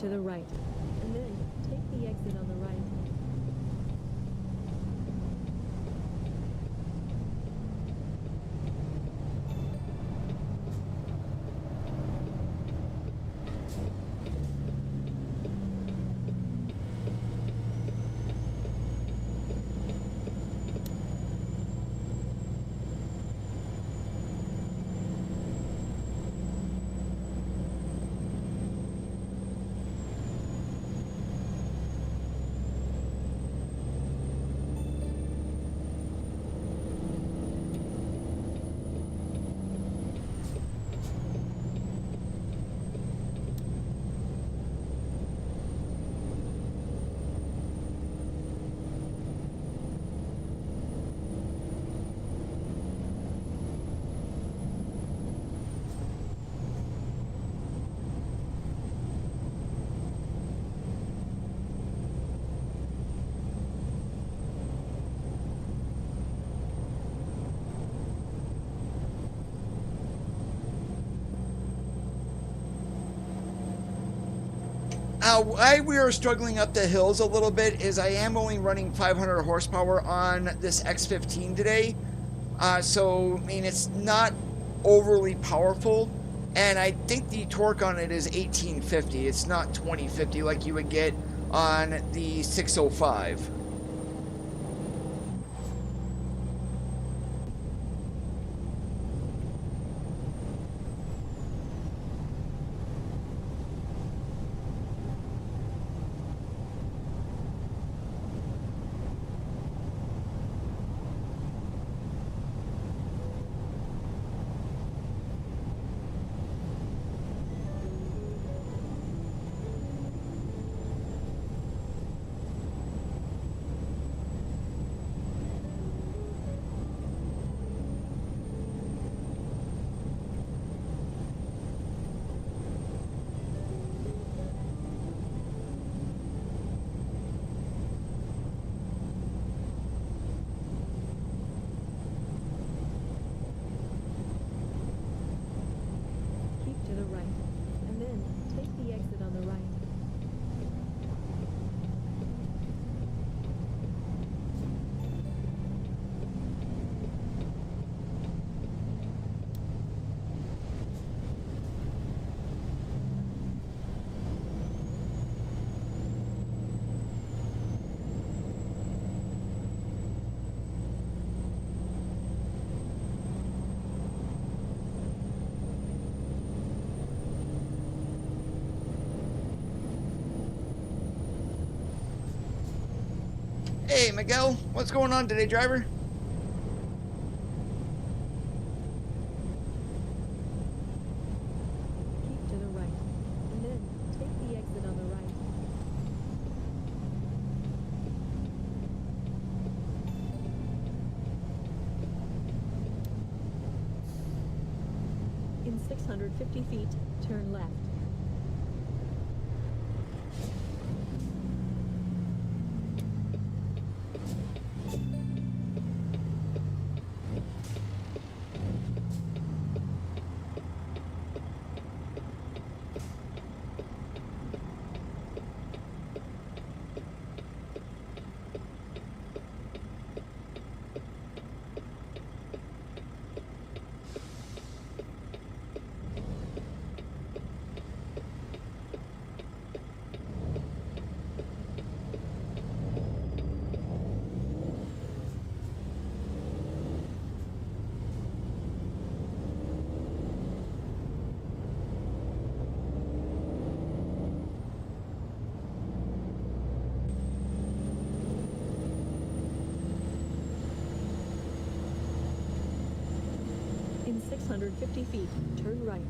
to the right, and then take the exit on the right. Why we are struggling up the hills a little bit is I am only running 500 horsepower on this X15 today. So, I mean, it's not overly powerful. And I think the torque on it is 1850. It's not 2050 like you would get on the 605. Hey, Miguel, what's going on today, driver? Keep to the right, and then take the exit on the right. In 650 feet, turn left. In 650 feet, turn right.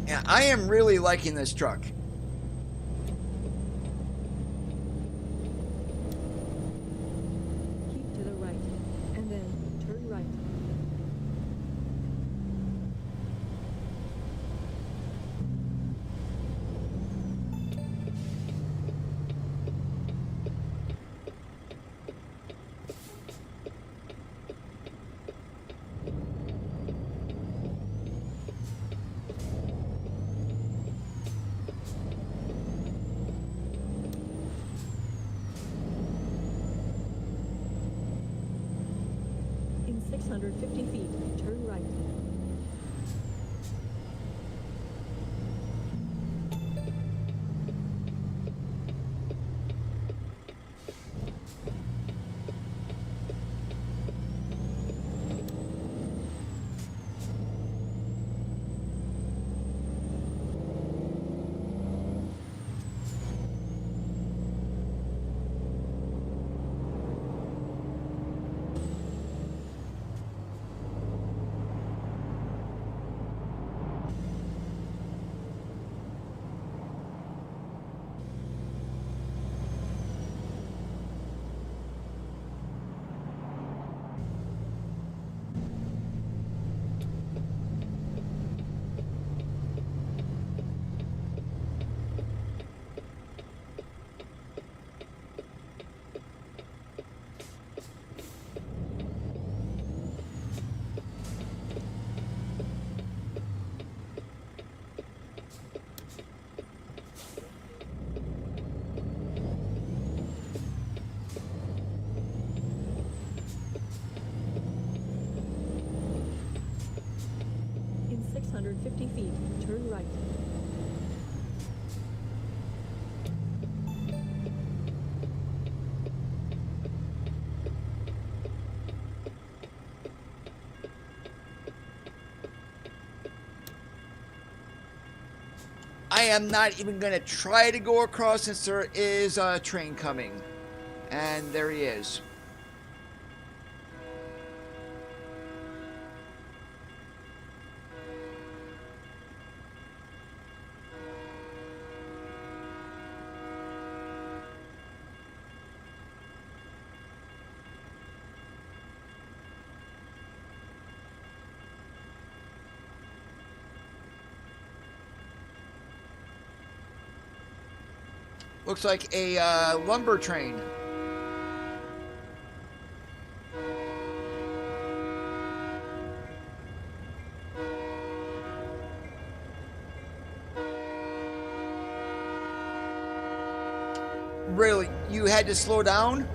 Yeah, I am really liking this truck. Keep to the right, and then turn right. 650 feet, turn right. In 650 feet, turn right. I am not even going to try to go across since there is a train coming. And there he is. Looks like a lumber train. Really? You had to slow down?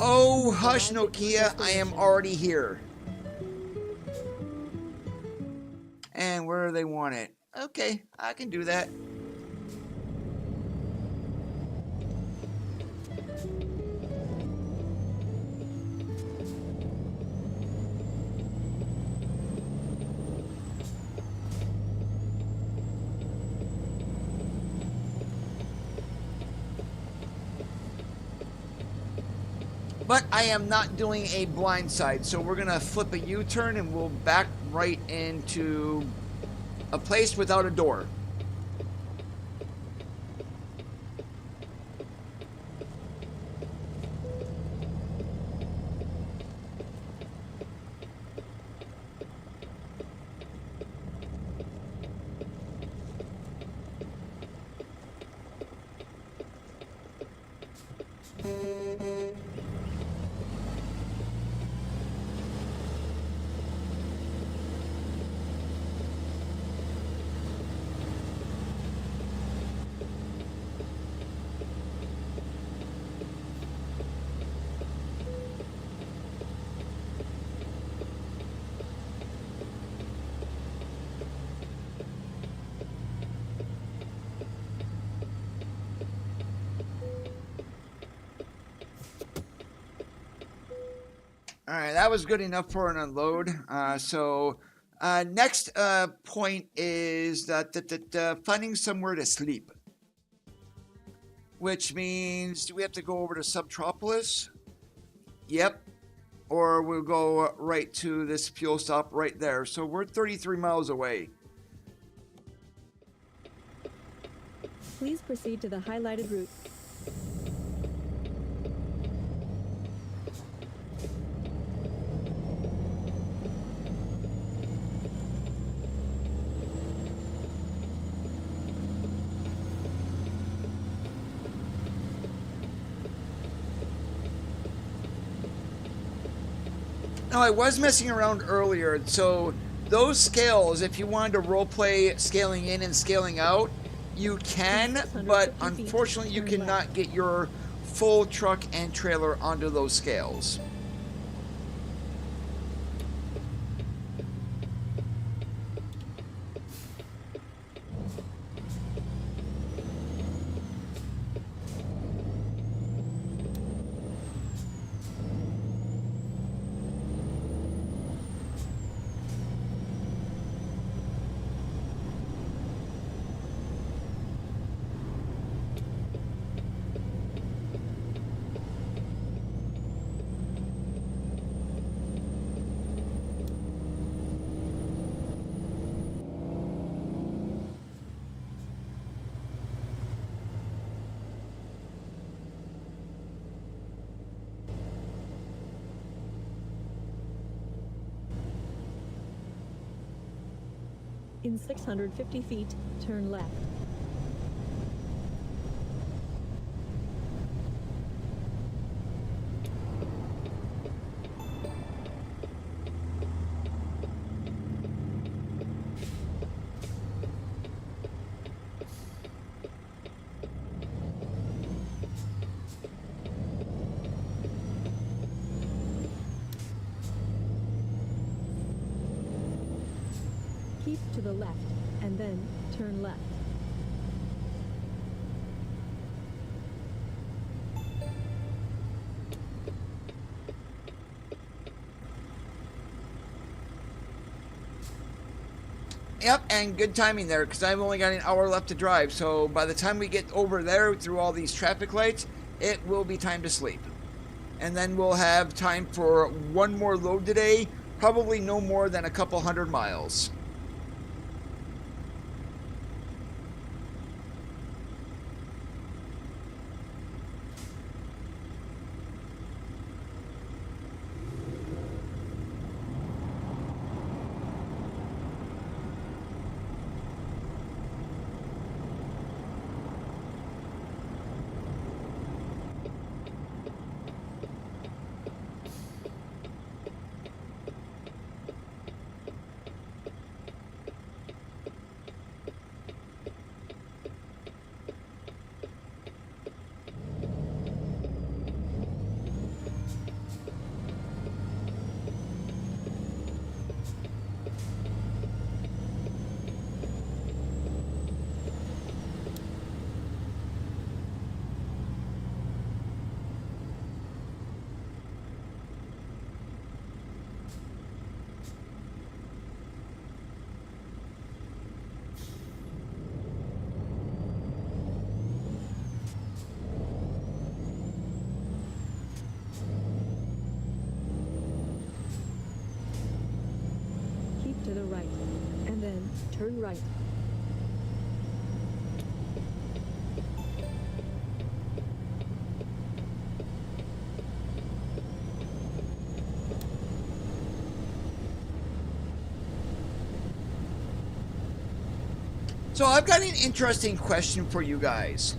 Oh, hush, Nokia, I am already here. And where do they want it? Okay, I can do that. But I am not doing a blind side, so we're gonna flip a U-turn and we'll back right into a place without a door. All right, that was good enough for an unload. Next point is that finding somewhere to sleep, which means do we have to go over to Subtropolis? Yep. Or we'll go right to this fuel stop right there. So we're 33 miles away. Please proceed to the highlighted route. Now, I was messing around earlier, so those scales, if you wanted to roleplay scaling in and scaling out, you can, but unfortunately you cannot get your full truck and trailer onto those scales. In 650 feet, turn left. Keep to the left, and then turn left. Yep, and good timing there, because I've only got an hour left to drive, so by the time we get over there through all these traffic lights, it will be time to sleep. And then we'll have time for one more load today, probably no more than a couple 100 miles. Keep to the right, and then turn right. So I've got an interesting question for you guys.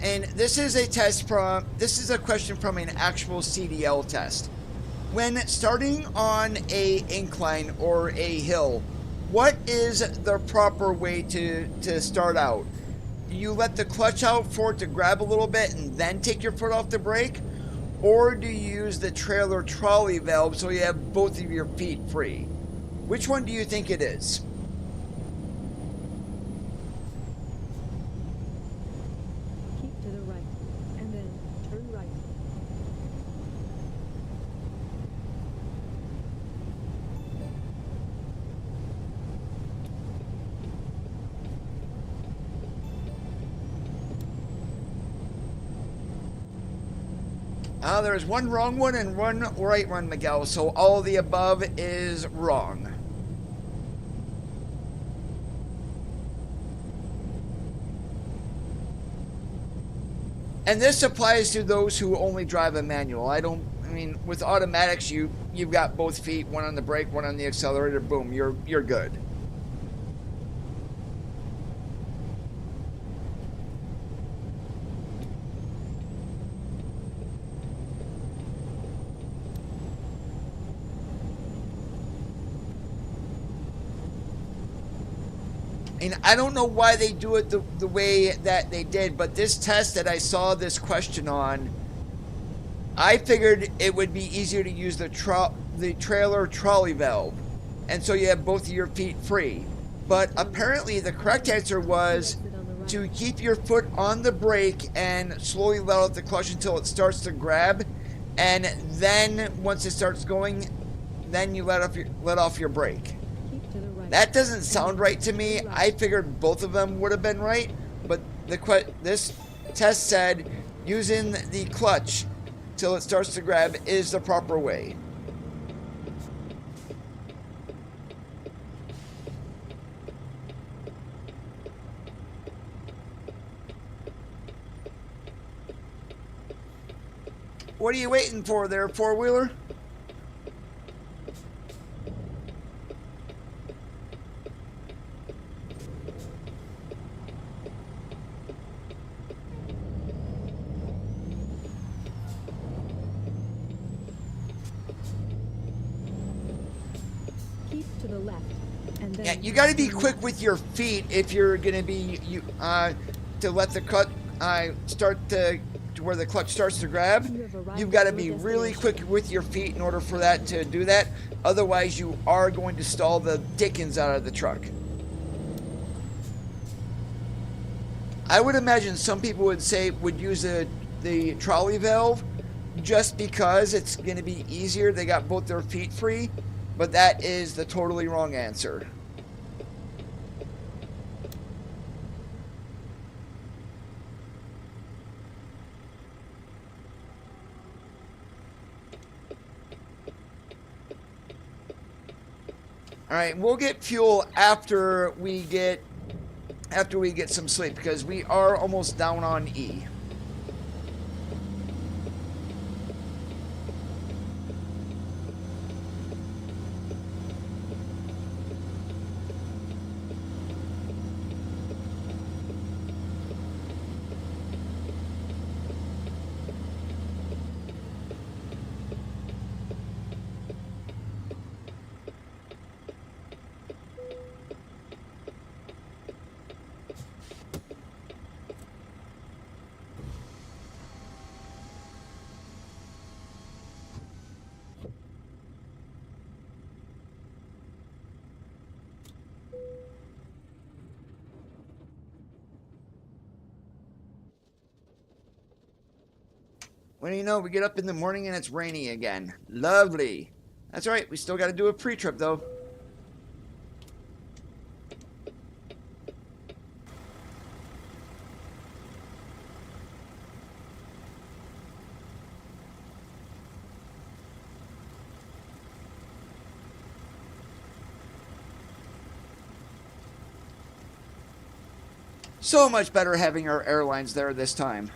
And this is a question from an actual CDL test. When starting on a incline or a hill, what is the proper way to start out? Do you let the clutch out for it to grab a little bit and then take your foot off the brake? Or do you use the trailer trolley valve so you have both of your feet free? Which one do you think it is? Keep to the right, and then turn right. There's one wrong one and one right one, Miguel, so all of the above is wrong. And this applies to those who only drive a manual. I mean, with automatics, you've got both feet, one on the brake, one on the accelerator, boom, you're good. And I don't know why they do it the way that they did, but this test that I saw this question on, I figured it would be easier to use the trailer trolley valve, and so you have both of your feet free. But apparently the correct answer was to keep your foot on the brake and slowly let out the clutch until it starts to grab, and then once it starts going, then you let off your brake. That doesn't sound right to me. I figured both of them would have been right, but this test said using the clutch till it starts to grab is the proper way. What are you waiting for there, four-wheeler? To the left, and then Yeah, you got to be quick with your feet if you're going to be to let the cut start to where the clutch starts to grab. You've got to be really quick with your feet in order for that to do that. Otherwise, you are going to stall the dickens out of the truck. I would imagine some people would use the trolley valve just because it's going to be easier. They got both their feet free. But that is the totally wrong answer. All right, we'll get fuel after we get some sleep because we are almost down on E. What do you know? We get up in the morning and it's rainy again. Lovely. That's all right. We still got to do a pre-trip, though. So much better having our airlines there this time.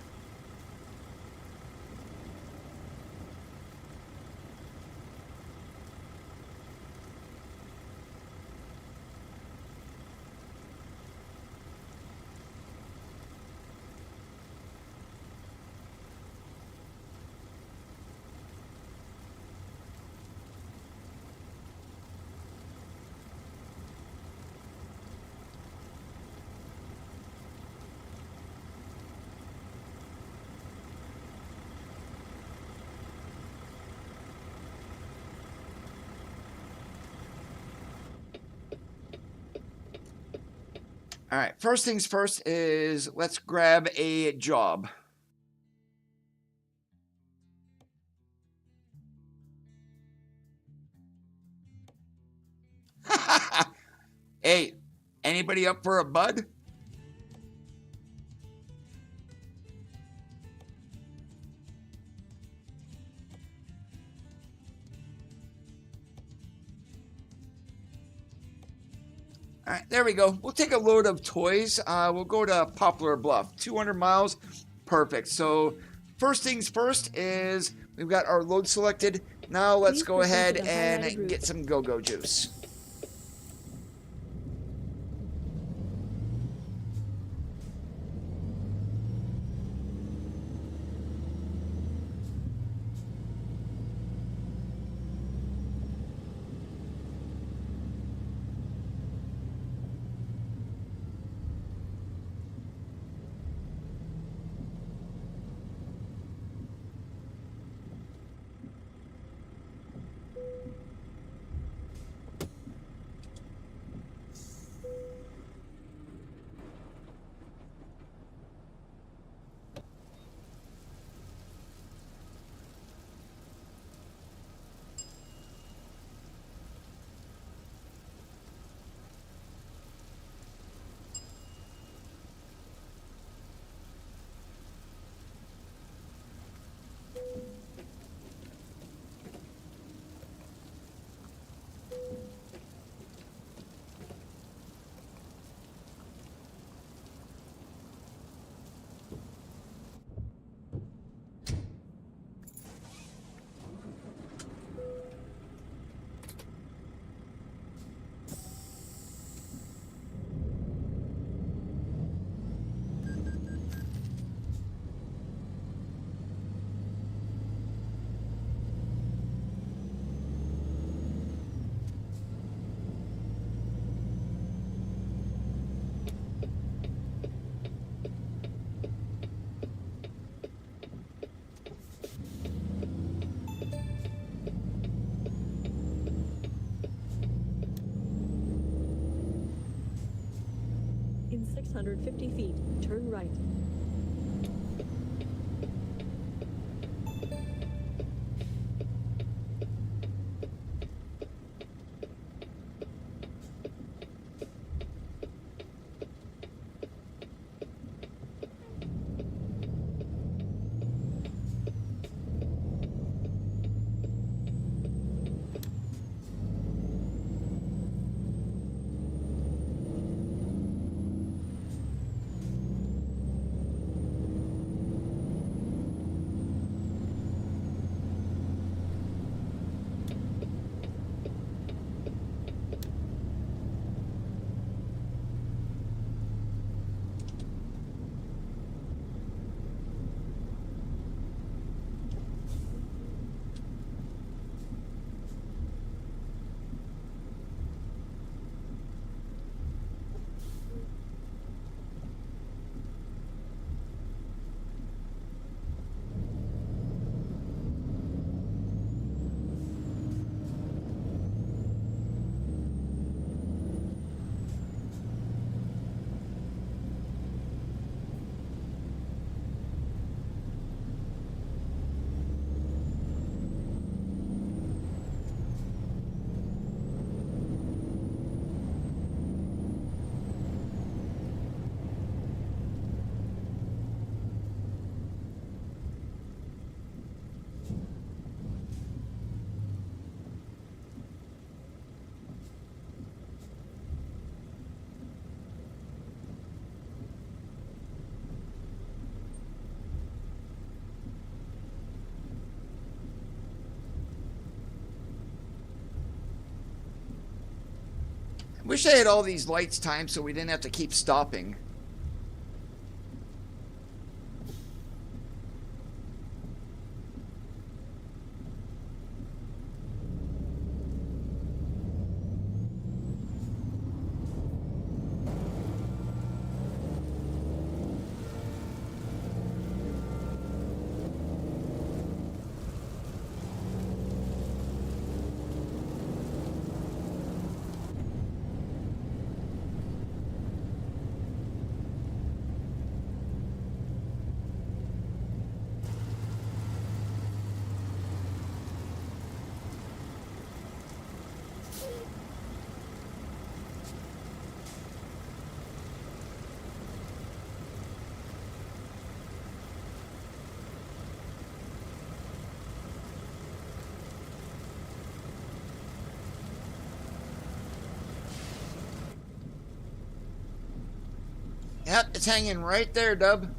All right, first things first is let's grab a job. Hey, anybody up for a bud? All right, there we go. We'll take a load of toys. We'll go to Poplar Bluff, 200 miles. Perfect. So first things first is we've got our load selected. Now let's Please go proceed to ahead the highlighted and route. get some go-go juice. In 650 feet, turn right. Wish I had all these lights timed so we didn't have to keep stopping. Yep, it's hanging right there, Dub.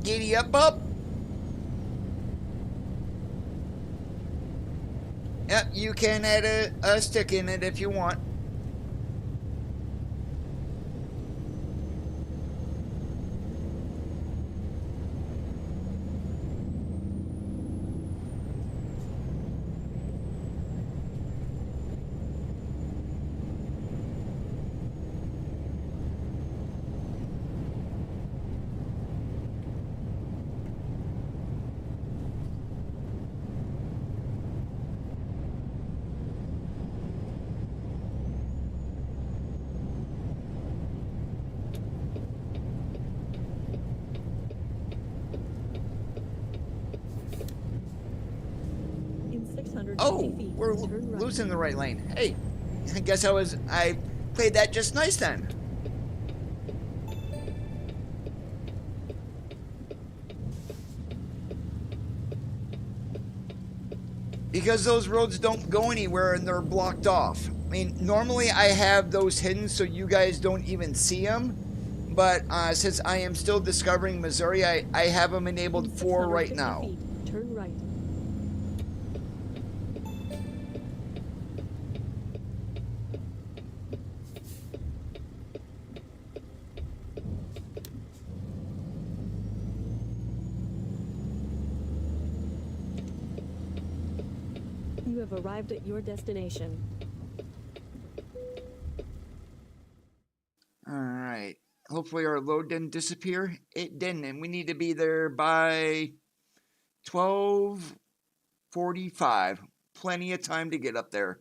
Giddy up, bub. Yep, you can add a stick in it if you want. In 650 Oh, feet, we're turn right. losing the right lane. Hey, I guess I played that just nice then. Because those roads don't go anywhere and they're blocked off. I mean, normally I have those hidden so you guys don't even see them. But since I am still discovering Missouri, I have them enabled In for right 650 now. feet, turn right. You have arrived at your destination. Alright. Hopefully our load didn't disappear. It didn't, and we need to be there by 12:45. Plenty of time to get up there.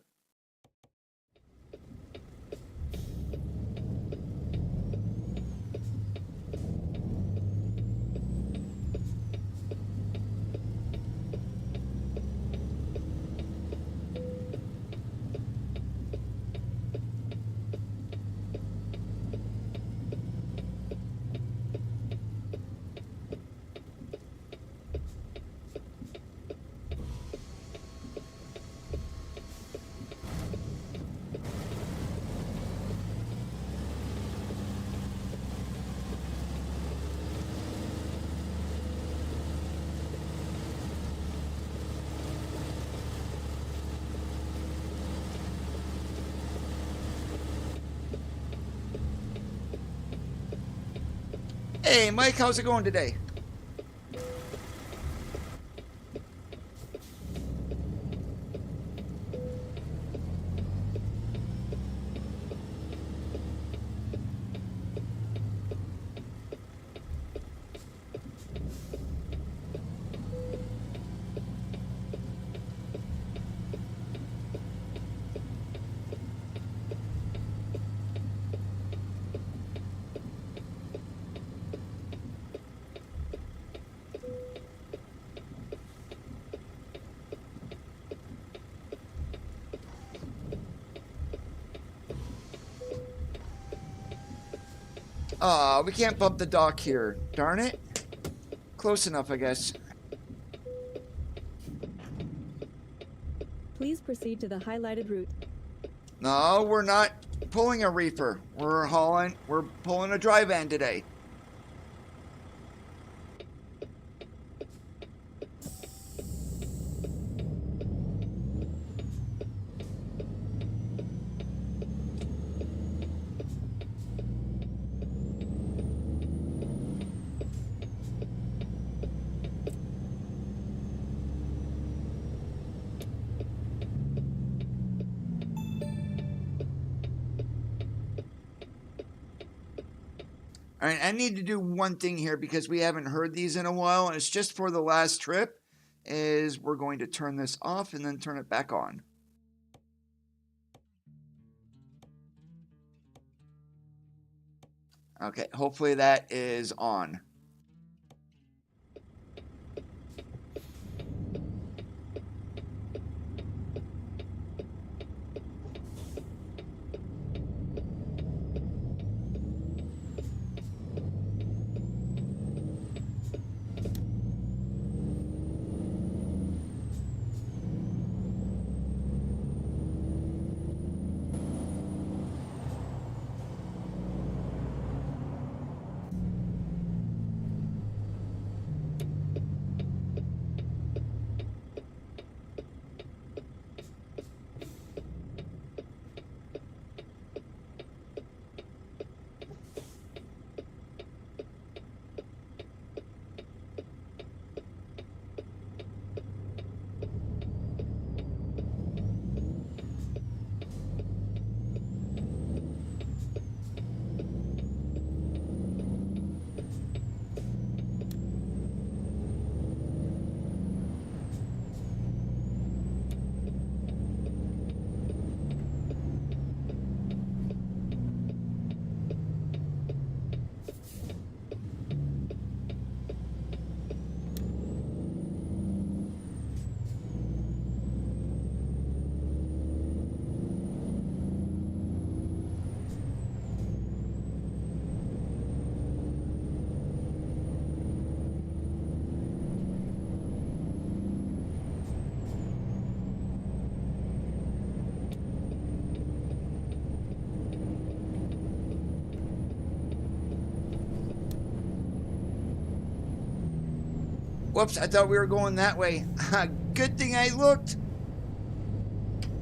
Hey, Mike, how's it going today? We can't bump the dock here. Darn it. Close enough, I guess. Please proceed to the highlighted route. No, we're not pulling a reefer. We're pulling a dry van today. All right, I need to do one thing here because we haven't heard these in a while, and it's just for the last trip, is we're going to turn this off and then turn it back on. Okay, hopefully that is on. Whoops, I thought we were going that way. Good thing I looked.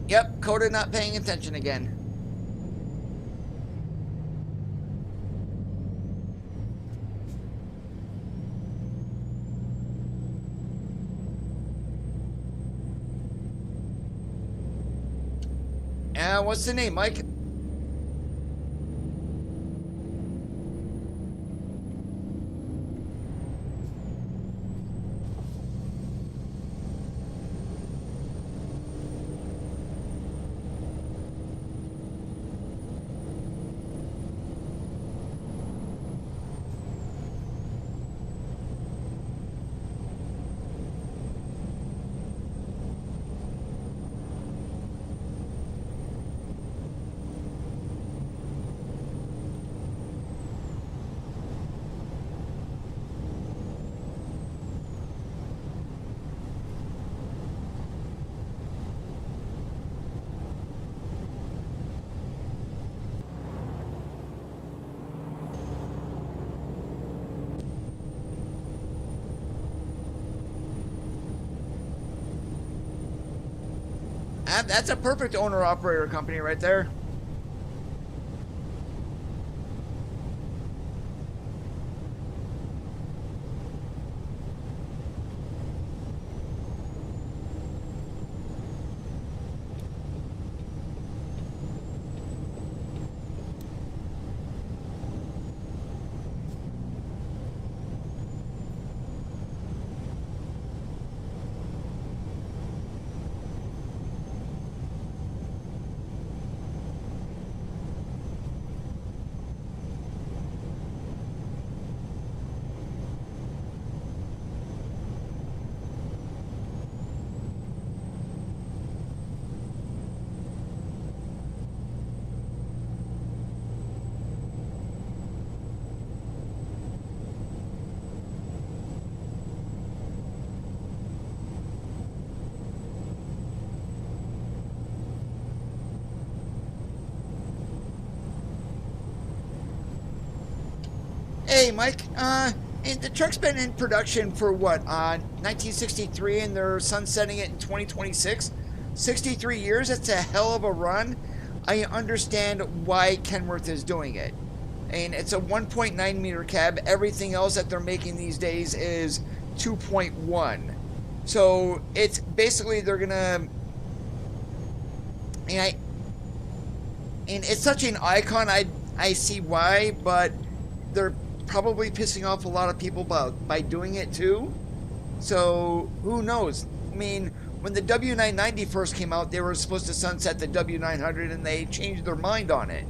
Yep, Coda not paying attention again. What's the name, Mike? That's a perfect owner-operator company right there. Hey, Mike, and the truck's been in production for what, 1963, and they're sunsetting it in 2026? 63 years? That's a hell of a run. I understand why Kenworth is doing it. And it's a 1.9 meter cab. Everything else that they're making these days is 2.1. So it's basically they're gonna, and it's such an icon. I see why, but they're probably pissing off a lot of people by doing it too. So who knows? I mean, when the W990 first came out, they were supposed to sunset the W900 and they changed their mind on it.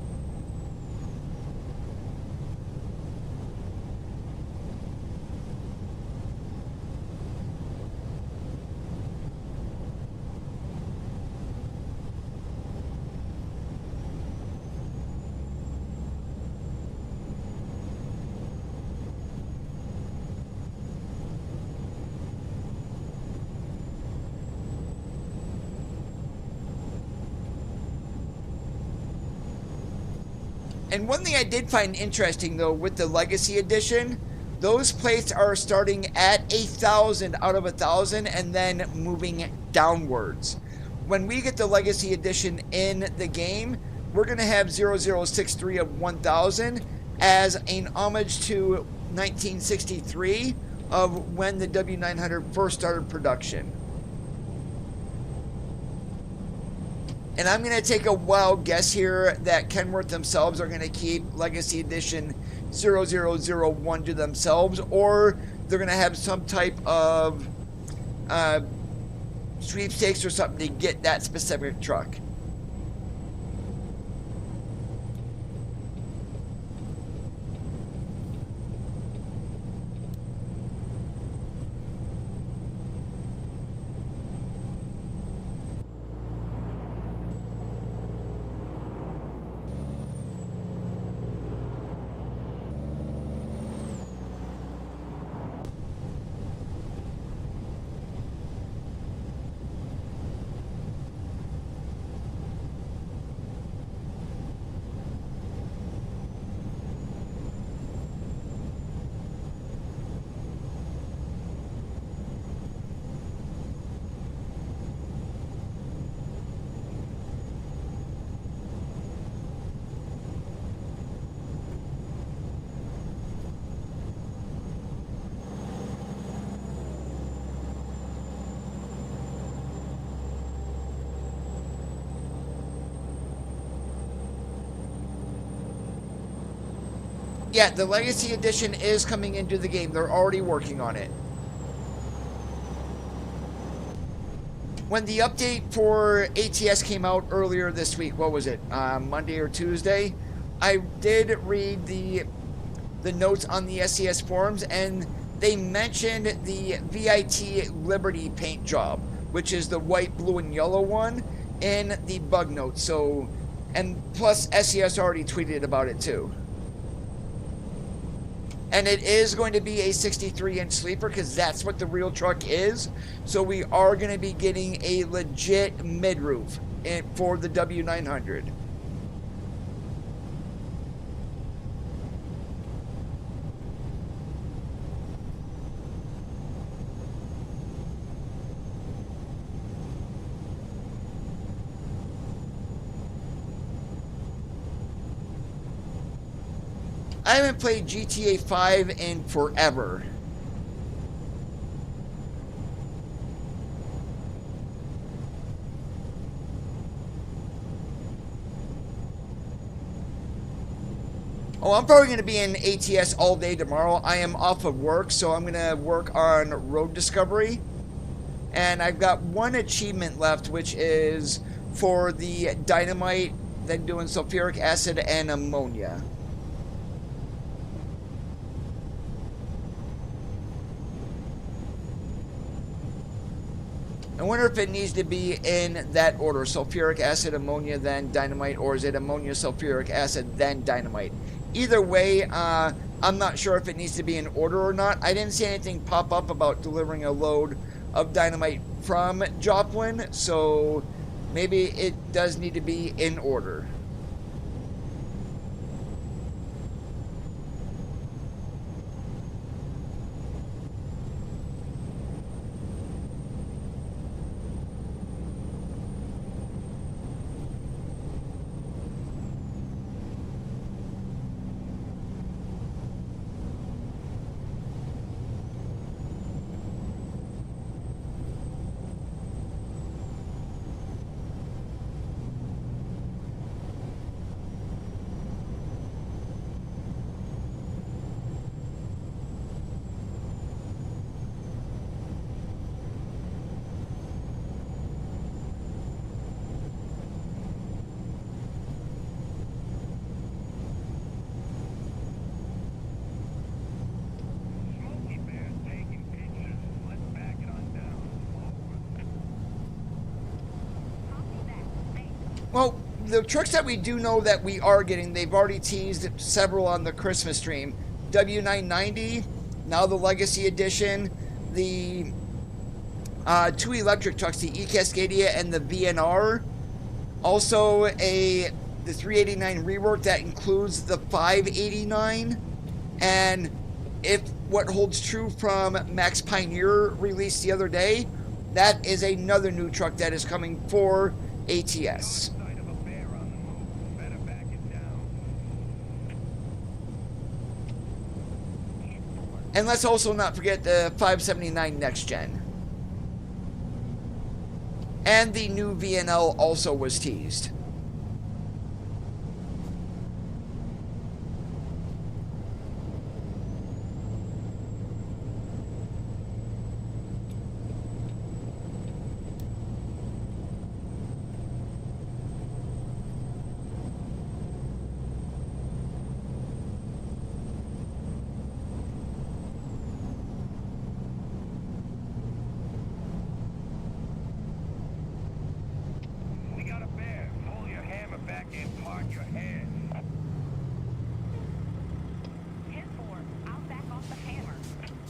And one thing I did find interesting, though, with the Legacy Edition, those plates are starting at 1,000 out of 1,000 and then moving downwards. When we get the Legacy Edition in the game, we're going to have 0063 of 1,000 as an homage to 1963 of when the W900 first started production. And I'm going to take a wild guess here that Kenworth themselves are going to keep Legacy Edition 0001 to themselves, or they're going to have some type of sweepstakes or something to get that specific truck. Yeah, the Legacy Edition is coming into the game. They're already working on it. When the update for ATS came out earlier this week, what was it, Monday or Tuesday? I did read the notes on the SCS forums, and they mentioned the VIT Liberty paint job, which is the white, blue, and yellow one, in the bug notes. So, and plus SCS already tweeted about it too. And it is going to be a 63-inch sleeper, because that's what the real truck is. So we are going to be getting a legit mid-roof for the W900. I haven't played GTA 5 in forever. Oh, I'm probably going to be in ATS all day tomorrow. I am off of work, so I'm going to work on road discovery. And I've got one achievement left, which is for the dynamite, then doing sulfuric acid and ammonia. I wonder if it needs to be in that order: sulfuric acid, ammonia, then dynamite, or is it ammonia, sulfuric acid, then dynamite? Either way, I'm not sure if it needs to be in order or not. I didn't see anything pop up about delivering a load of dynamite from Joplin, so maybe it does need to be in order. Well, the trucks that we do know that we are getting, they've already teased several on the Christmas stream. W990, now the Legacy Edition, the two electric trucks, the E-Cascadia and the VNR. Also the 389 rework that includes the 589. And if what holds true from Max Pioneer released the other day, that is another new truck that is coming for ATS. And let's also not forget the 579 Next Gen. And the new VNL also was teased.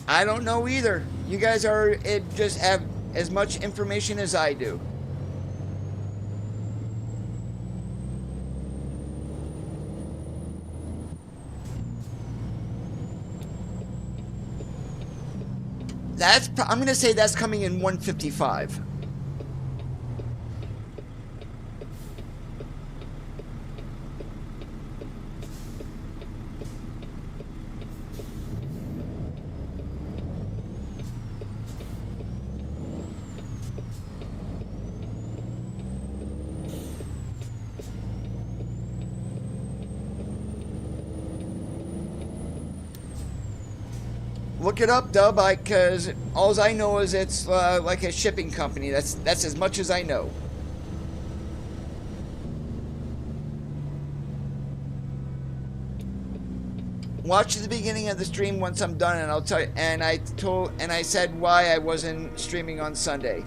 I don't know either. You guys just have as much information as I do. I'm going to say that's coming in 155. Look it up, Dub, because all I know is it's like a shipping company. That's as much as I know. Watch the beginning of the stream once I'm done, and I'll tell you. And I said why I wasn't streaming on Sunday.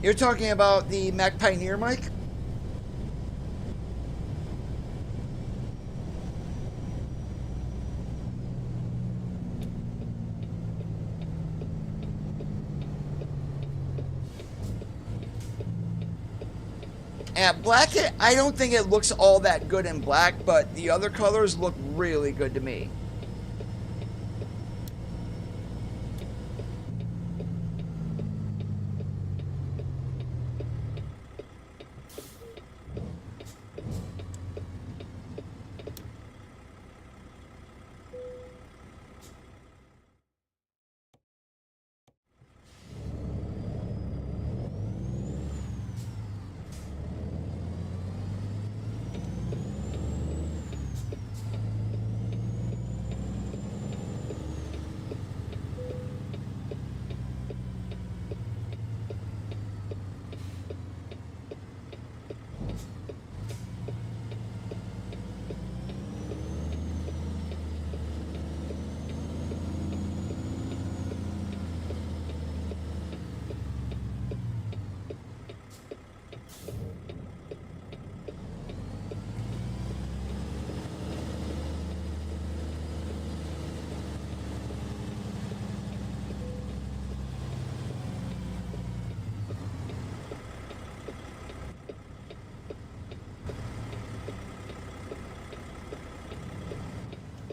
You're talking about the Mac Pioneer mic? At black, I don't think it looks all that good in black, but the other colors look really good to me.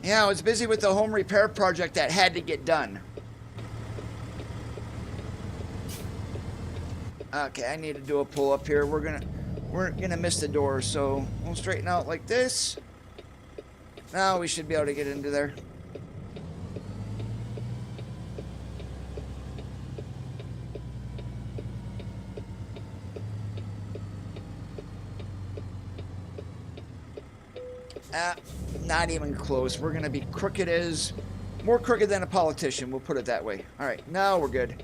Yeah, I was busy with the home repair project that had to get done. Okay, I need to do a pull up here. We're gonna miss the door, so we'll straighten out like this. Now we should be able to get into there. Not even close. We're gonna be crooked as, more crooked than a politician, we'll put it that way. All right, now we're good.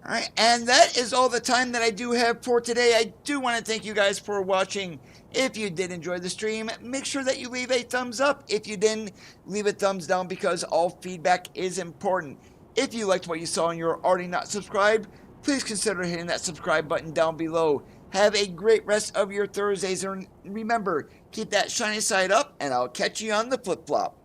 Alright, and that is all the time that I do have for today. I do want to thank you guys for watching. If you did enjoy the stream, make sure that you leave a thumbs up. If you didn't, leave a thumbs down because all feedback is important. If you liked what you saw and you're already not subscribed, please consider hitting that subscribe button down below. Have a great rest of your Thursdays, and remember, keep that shiny side up, and I'll catch you on the flip-flop.